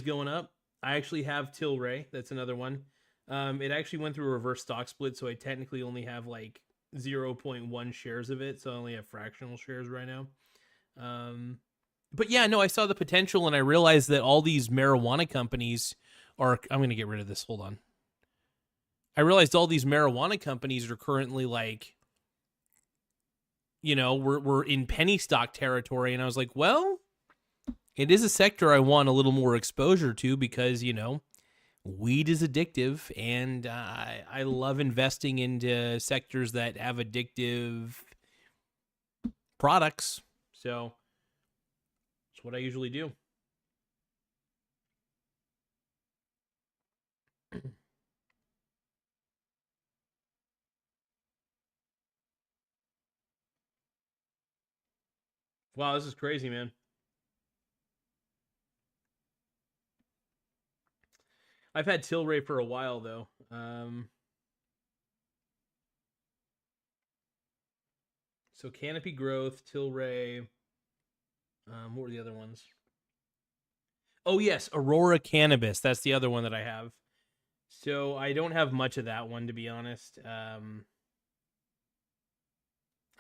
going up. I actually have Tilray. That's another one. It actually went through a reverse stock split, so I technically only have like 0.1 shares of it, so I only have fractional shares right now. But yeah, no, I saw the potential, and I realized that all these marijuana companies are. I'm going to get rid of this. Hold on. I realized all these marijuana companies are currently like, we're in penny stock territory, and I was like, well, it is a sector I want a little more exposure to because weed is addictive, and I love investing into sectors that have addictive products. So that's what I usually do. Wow, this is crazy, man. I've had Tilray for a while, though. So Canopy Growth, Tilray. What were the other ones? Oh, yes, Aurora Cannabis. That's the other one that I have. So I don't have much of that one, to be honest. I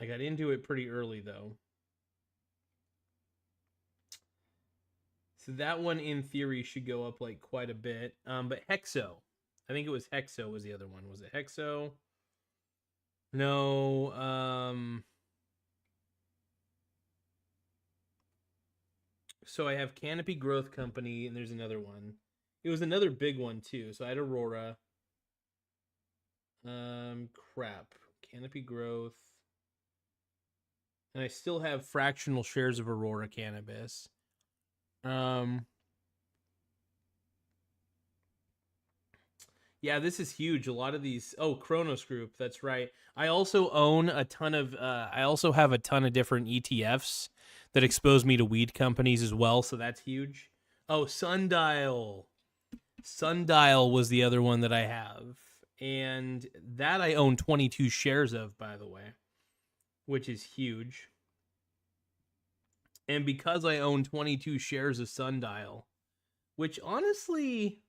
got into it pretty early, though. So that one, in theory, should go up like quite a bit. But Hexo, I think it was Hexo was the other one. Was it Hexo? No. So I have Canopy Growth Company, and there's another one. It was another big one too. So I had Aurora. Crap. Canopy Growth. And I still have fractional shares of Aurora Cannabis. Yeah, this is huge. A lot of these. Oh, Kronos Group. That's right. I also own a ton of. I also have a ton of different ETFs that expose me to weed companies as well. So that's huge. Oh, Sundial. Sundial was the other one that I have, and that I own 22 shares of, by the way, which is huge. And because I own 22 shares of Sundial, which honestly,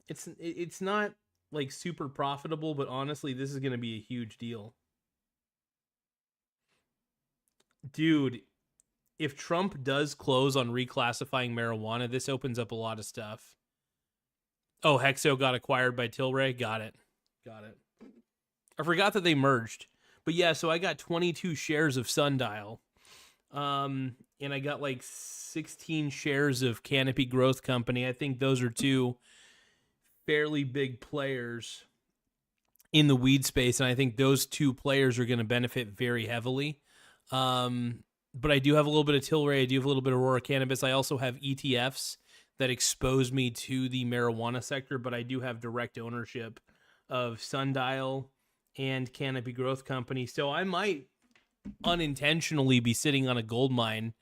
it's not like super profitable, but honestly, this is going to be a huge deal. Dude, if Trump does close on reclassifying marijuana, this opens up a lot of stuff. Oh, Hexo got acquired by Tilray. Got it. I forgot that they merged. But yeah, so I got 22 shares of Sundial. And I got like 16 shares of Canopy Growth Company. I think those are two fairly big players in the weed space, and I think those two players are going to benefit very heavily. But I do have a little bit of Tilray. I do have a little bit of Aurora Cannabis. I also have ETFs that expose me to the marijuana sector, but I do have direct ownership of Sundial and Canopy Growth Company. So I might unintentionally be sitting on a gold mine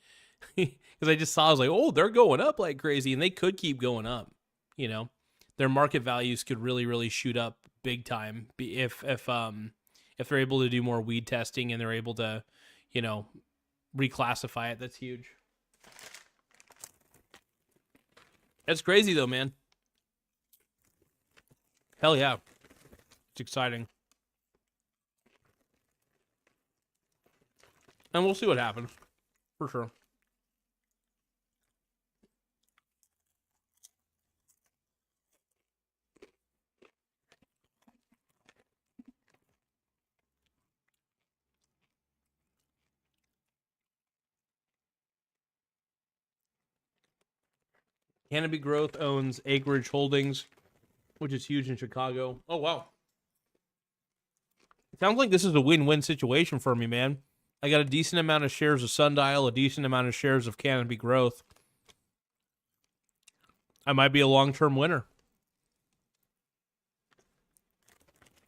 because I just saw, I was like, oh, they're going up like crazy, and they could keep going up. Their market values could really, really shoot up big time if they're able to do more weed testing and they're able to, reclassify it. That's huge. That's crazy though, man. Hell yeah. It's exciting. And we'll see what happens. For sure. Canopy Growth owns Acreage Holdings, which is huge in Chicago. Oh, wow. It sounds like this is a win-win situation for me, man. I got a decent amount of shares of Sundial, a decent amount of shares of Canopy Growth. I might be a long-term winner.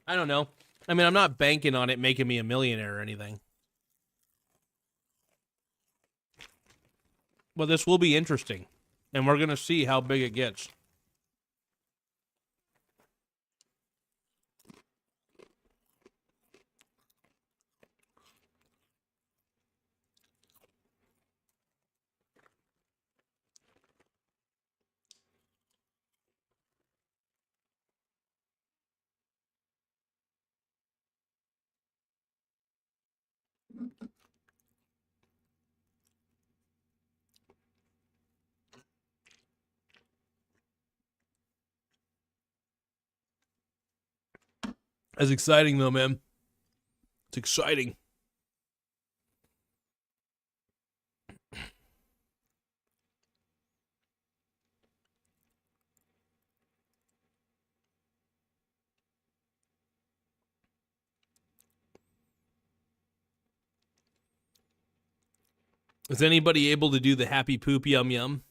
I don't know. I mean, I'm not banking on it making me a millionaire or anything. But this will be interesting. And we're going to see how big it gets. That's exciting, though, man. It's exciting. Is anybody able to do the happy poop yum yum?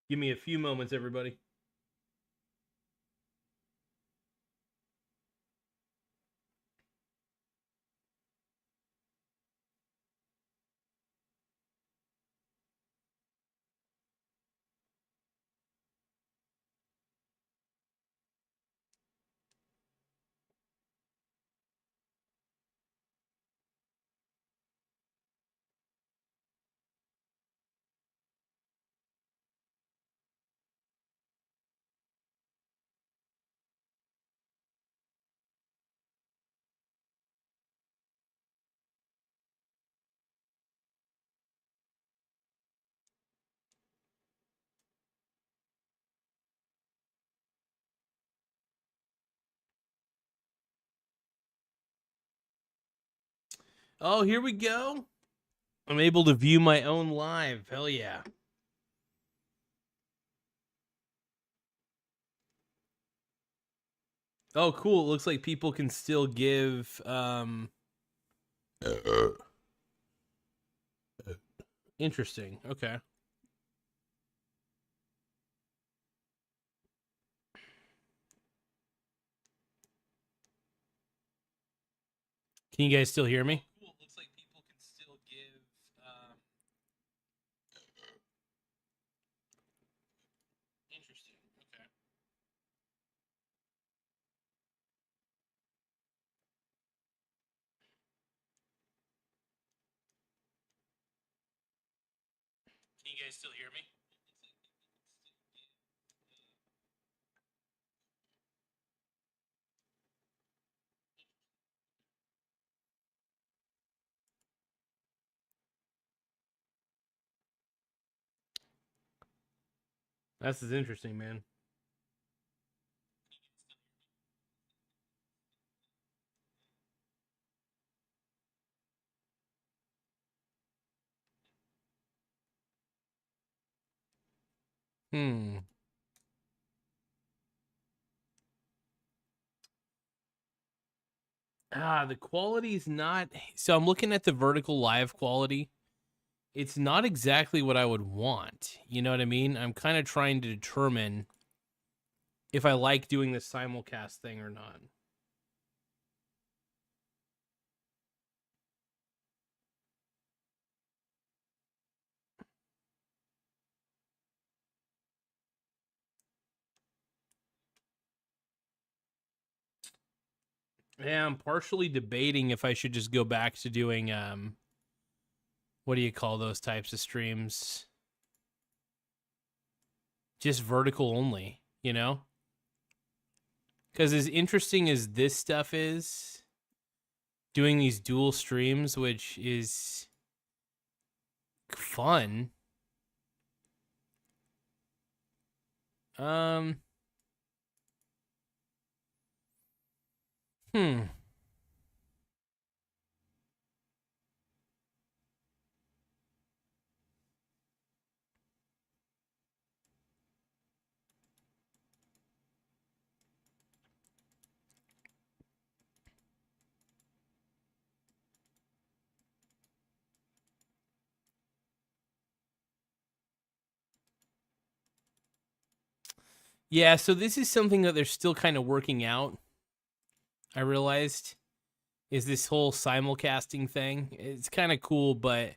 Give me a few moments, everybody. Oh, here we go. I'm able to view my own live. Hell yeah. Oh, cool. It looks like people can still give interesting. Okay. Can you guys still hear me? Cool. It looks like people can still give interesting. Okay. Can you guys still hear me? This is interesting, man. The quality is not. So I'm looking at the vertical live quality. It's not exactly what I would want. You know what I mean? I'm kind of trying to determine if I like doing this simulcast thing or not. Yeah, I'm partially debating if I should just go back to doing what do you call those types of streams? just vertical only, you know? Because as interesting as this stuff is, doing these dual streams, which is fun. Um, hmm. Yeah, so this is something that they're still kind of working out. I realized is this whole simulcasting thing. It's kind of cool, but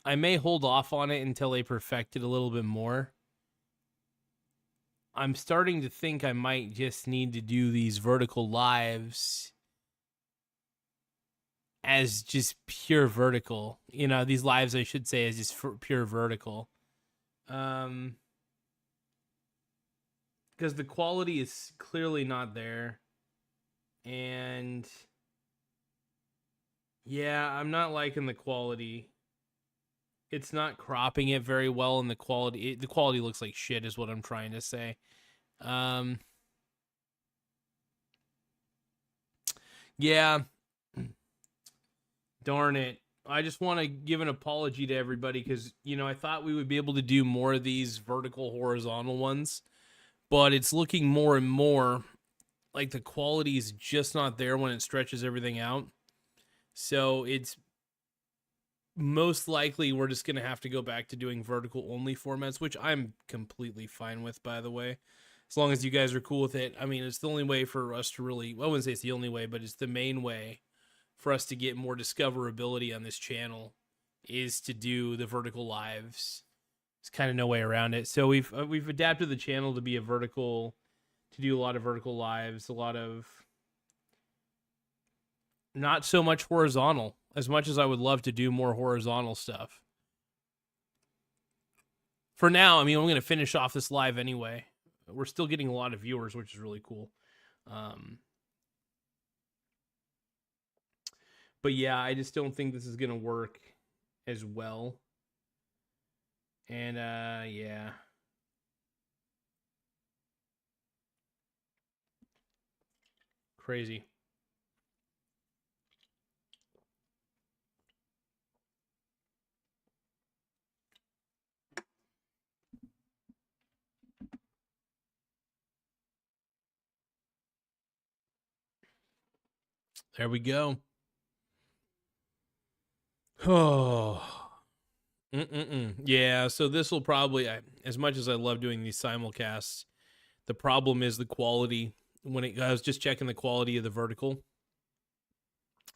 I may hold off on it until they perfect it a little bit more. I'm starting to think I might just need to do these vertical lives as just pure vertical. You know, these lives I should say as just pure vertical. Because the quality is clearly not there. And yeah, I'm not liking the quality. It's not cropping it very well, and the quality looks like shit is what I'm trying to say. Yeah, darn it. I just want to give an apology to everybody because, you know, I thought we would be able to do more of these vertical horizontal ones, but it's looking more and more like the quality is just not there when it stretches everything out. So it's most likely we're just going to have to go back to doing vertical only formats, which I'm completely fine with, by the way. As long as you guys are cool with it. I mean, it's the only way for us to really, well, I wouldn't say it's the only way, but it's the main way for us to get more discoverability on this channel is to do the vertical lives. There's kind of no way around it. So we've adapted the channel to be a vertical, to do a lot of vertical lives, a lot of not so much horizontal, as much as I would love to do more horizontal stuff. For now, I mean, I'm going to finish off this live anyway. We're still getting a lot of viewers, which is really cool. But yeah, I just don't think this is going to work as well. And yeah. Crazy. There we go. Oh. Yeah, so this will probably, as much as I love doing these simulcasts, the problem is the quality. I was just checking the quality of the vertical.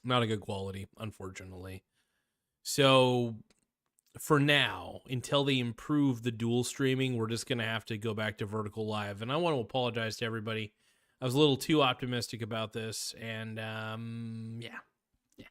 Not a good quality, unfortunately. So for now, until they improve the dual streaming, we're just going to have to go back to vertical live. And I want to apologize to everybody. I was a little too optimistic about this. And yeah. Yeah.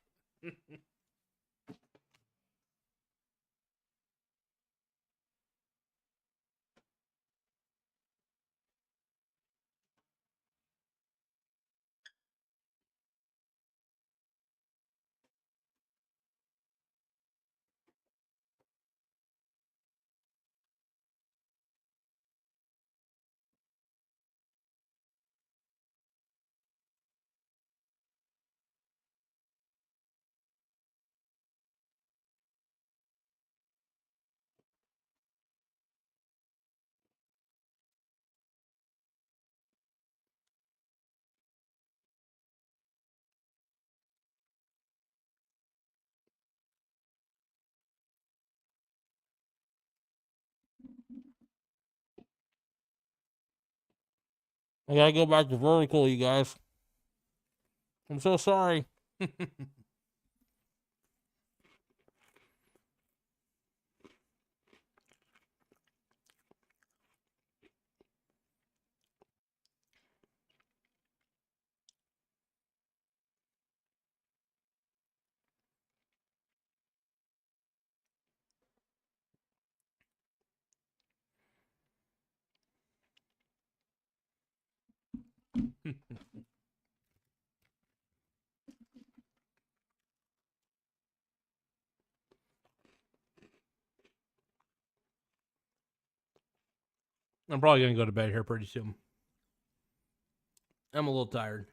I gotta go back to vertical, you guys. I'm so sorry. I'm probably going to go to bed here pretty soon. I'm a little tired.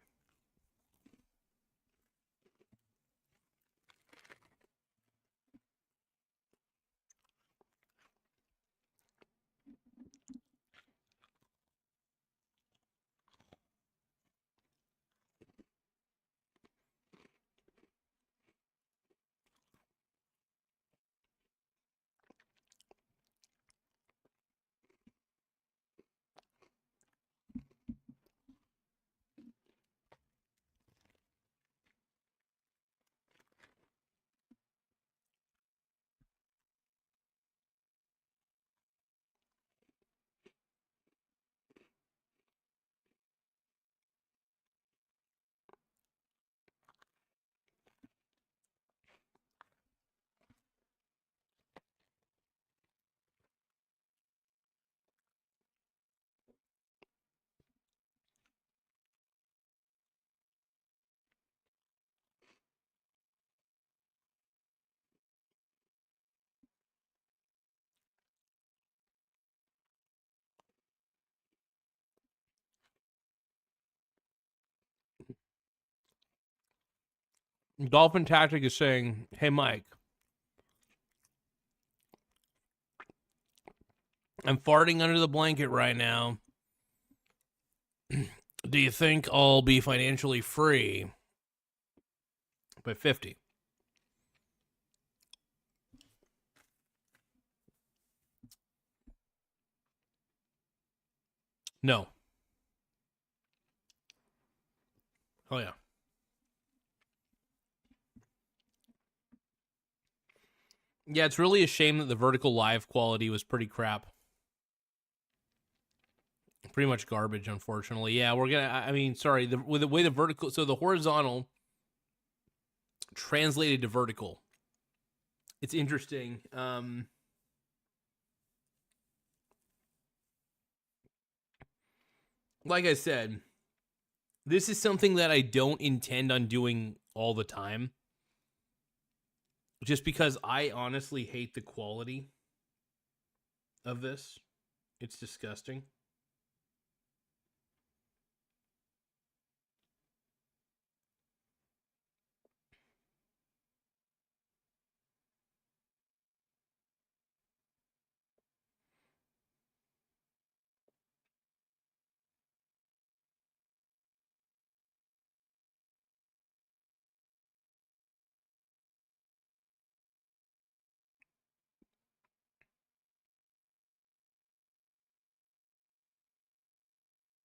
Dolphin Tactic is saying, hey, Mike, I'm farting under the blanket right now. Do you think I'll be financially free by 50? No. Oh, yeah. Yeah, it's really a shame that the vertical live quality was pretty crap. Pretty much garbage, unfortunately. Yeah, we're going to, I mean, sorry, with the way the vertical, so the horizontal translated to vertical. It's interesting. Like I said, this is something that I don't intend on doing all the time. Just because I honestly hate the quality of this. It's disgusting.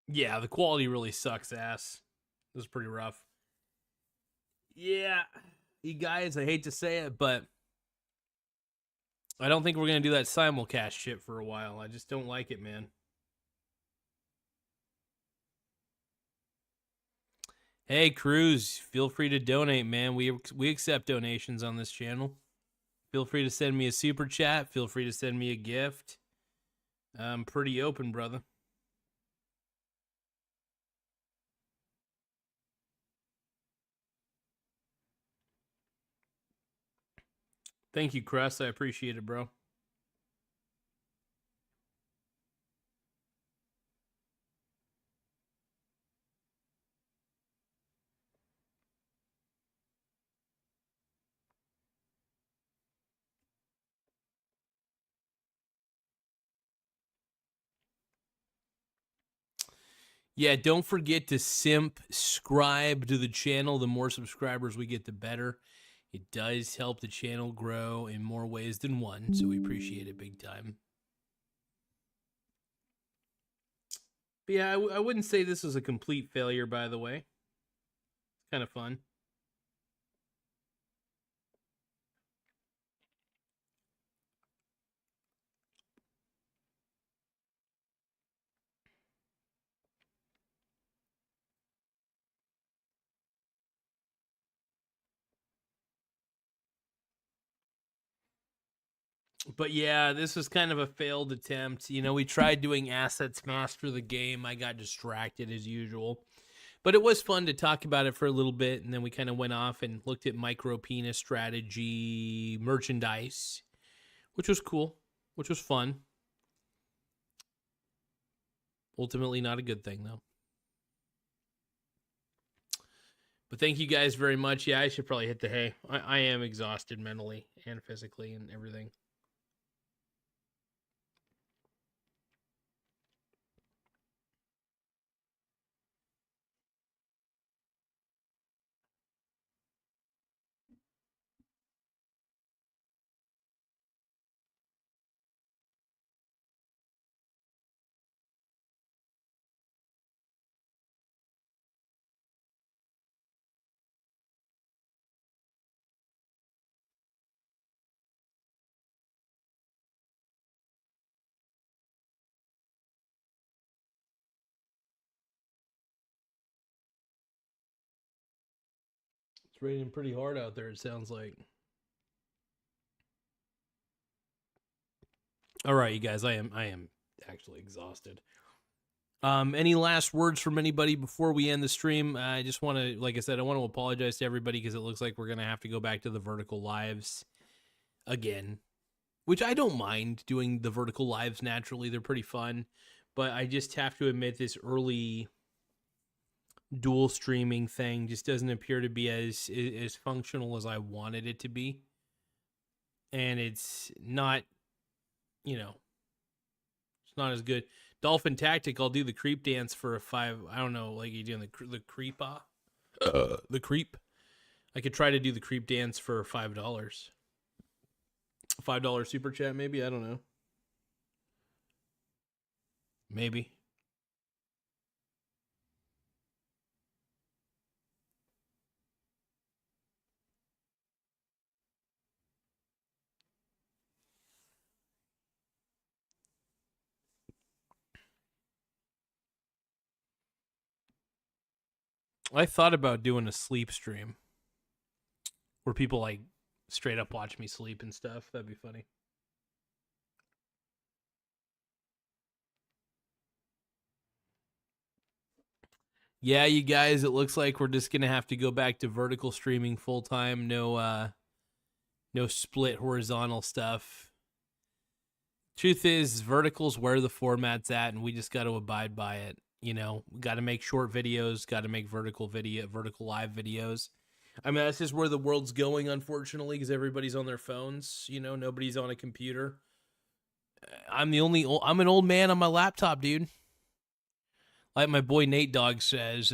Yeah, the quality really sucks ass. This is pretty rough. Yeah, you guys, I hate to say it, but I don't think we're going to do that simulcast shit for a while. I just don't like it, man. Hey, Cruz, feel free to donate, man. We accept donations on this channel. Feel free to send me a super chat. Feel free to send me a gift. I'm pretty open, brother. Thank you, Crust. I appreciate it, bro. Yeah, don't forget to subscribe to the channel. The more subscribers we get, the better. It does help the channel grow in more ways than one, so we appreciate it big time. But yeah, I wouldn't say this is a complete failure, by the way. It's kind of fun. But yeah, this was kind of a failed attempt. You know, we tried doing Assets Master the Game. I got distracted as usual. But it was fun to talk about it for a little bit, and then we kind of went off and looked at micro penis strategy merchandise, which was cool, which was fun. Ultimately, not a good thing, though. But thank you guys very much. Yeah, I should probably hit the hay. I am exhausted mentally and physically and everything. It's raining pretty hard out there, it sounds like. All right, you guys, I am actually exhausted. Any last words from anybody before we end the stream? I just want to, like I said, I want to apologize to everybody because it looks like we're going to have to go back to the vertical lives again, which I don't mind doing the vertical lives naturally. They're pretty fun, but I just have to admit this early dual streaming thing just doesn't appear to be as functional as I wanted it to be. And it's not, you know, it's not as good. Dolphin Tactic, I'll do the creep dance for a 5. I don't know, like you doing the creep the creep. I could try to do the creep dance for $5. $5 super chat, maybe. I don't know. Maybe. I thought about doing a sleep stream where people like straight up watch me sleep and stuff. That'd be funny. Yeah, you guys, it looks like we're just gonna have to go back to vertical streaming full time. No split horizontal stuff. Truth is, vertical's where the format's at, and we just got to abide by it. You know, got to make short videos, got to make vertical live videos. I mean, that's just where the world's going, unfortunately, because everybody's on their phones. You know, nobody's on a computer. I'm an old man on my laptop, dude. Like my boy Nate Dogg says,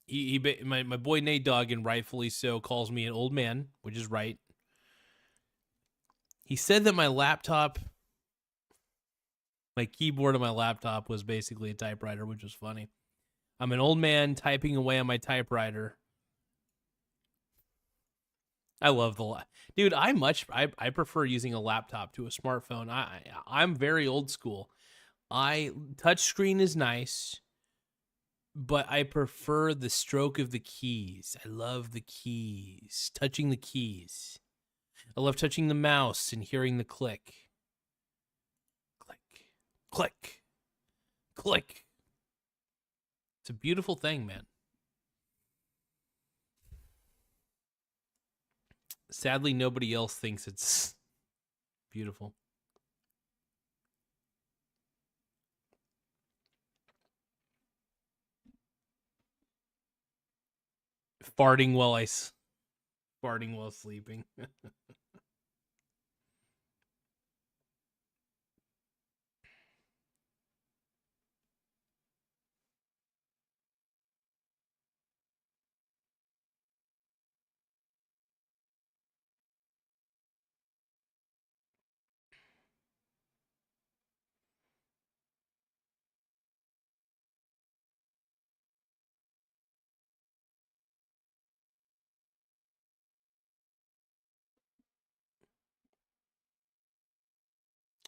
my boy Nate Dogg, and rightfully so, calls me an old man, which is right. He said that my keyboard on my laptop was basically a typewriter, which was funny. I'm an old man typing away on my typewriter. I love dude. I prefer using a laptop to a smartphone. I'm very old school. Touchscreen is nice, but I prefer the stroke of the keys. I love the keys, touching the keys. I love touching the mouse and hearing the click. Click, click, click. It's a beautiful thing, man. Sadly, nobody else thinks it's beautiful. Farting while sleeping.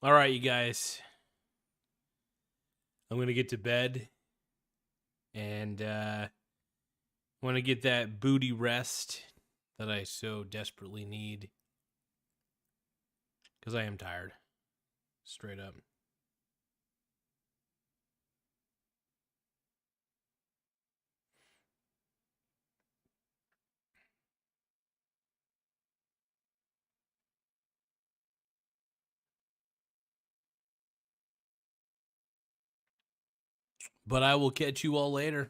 All right, you guys. I'm going to get to bed and want to get that booty rest that I so desperately need. because I am tired. Straight up. But I will catch you all later.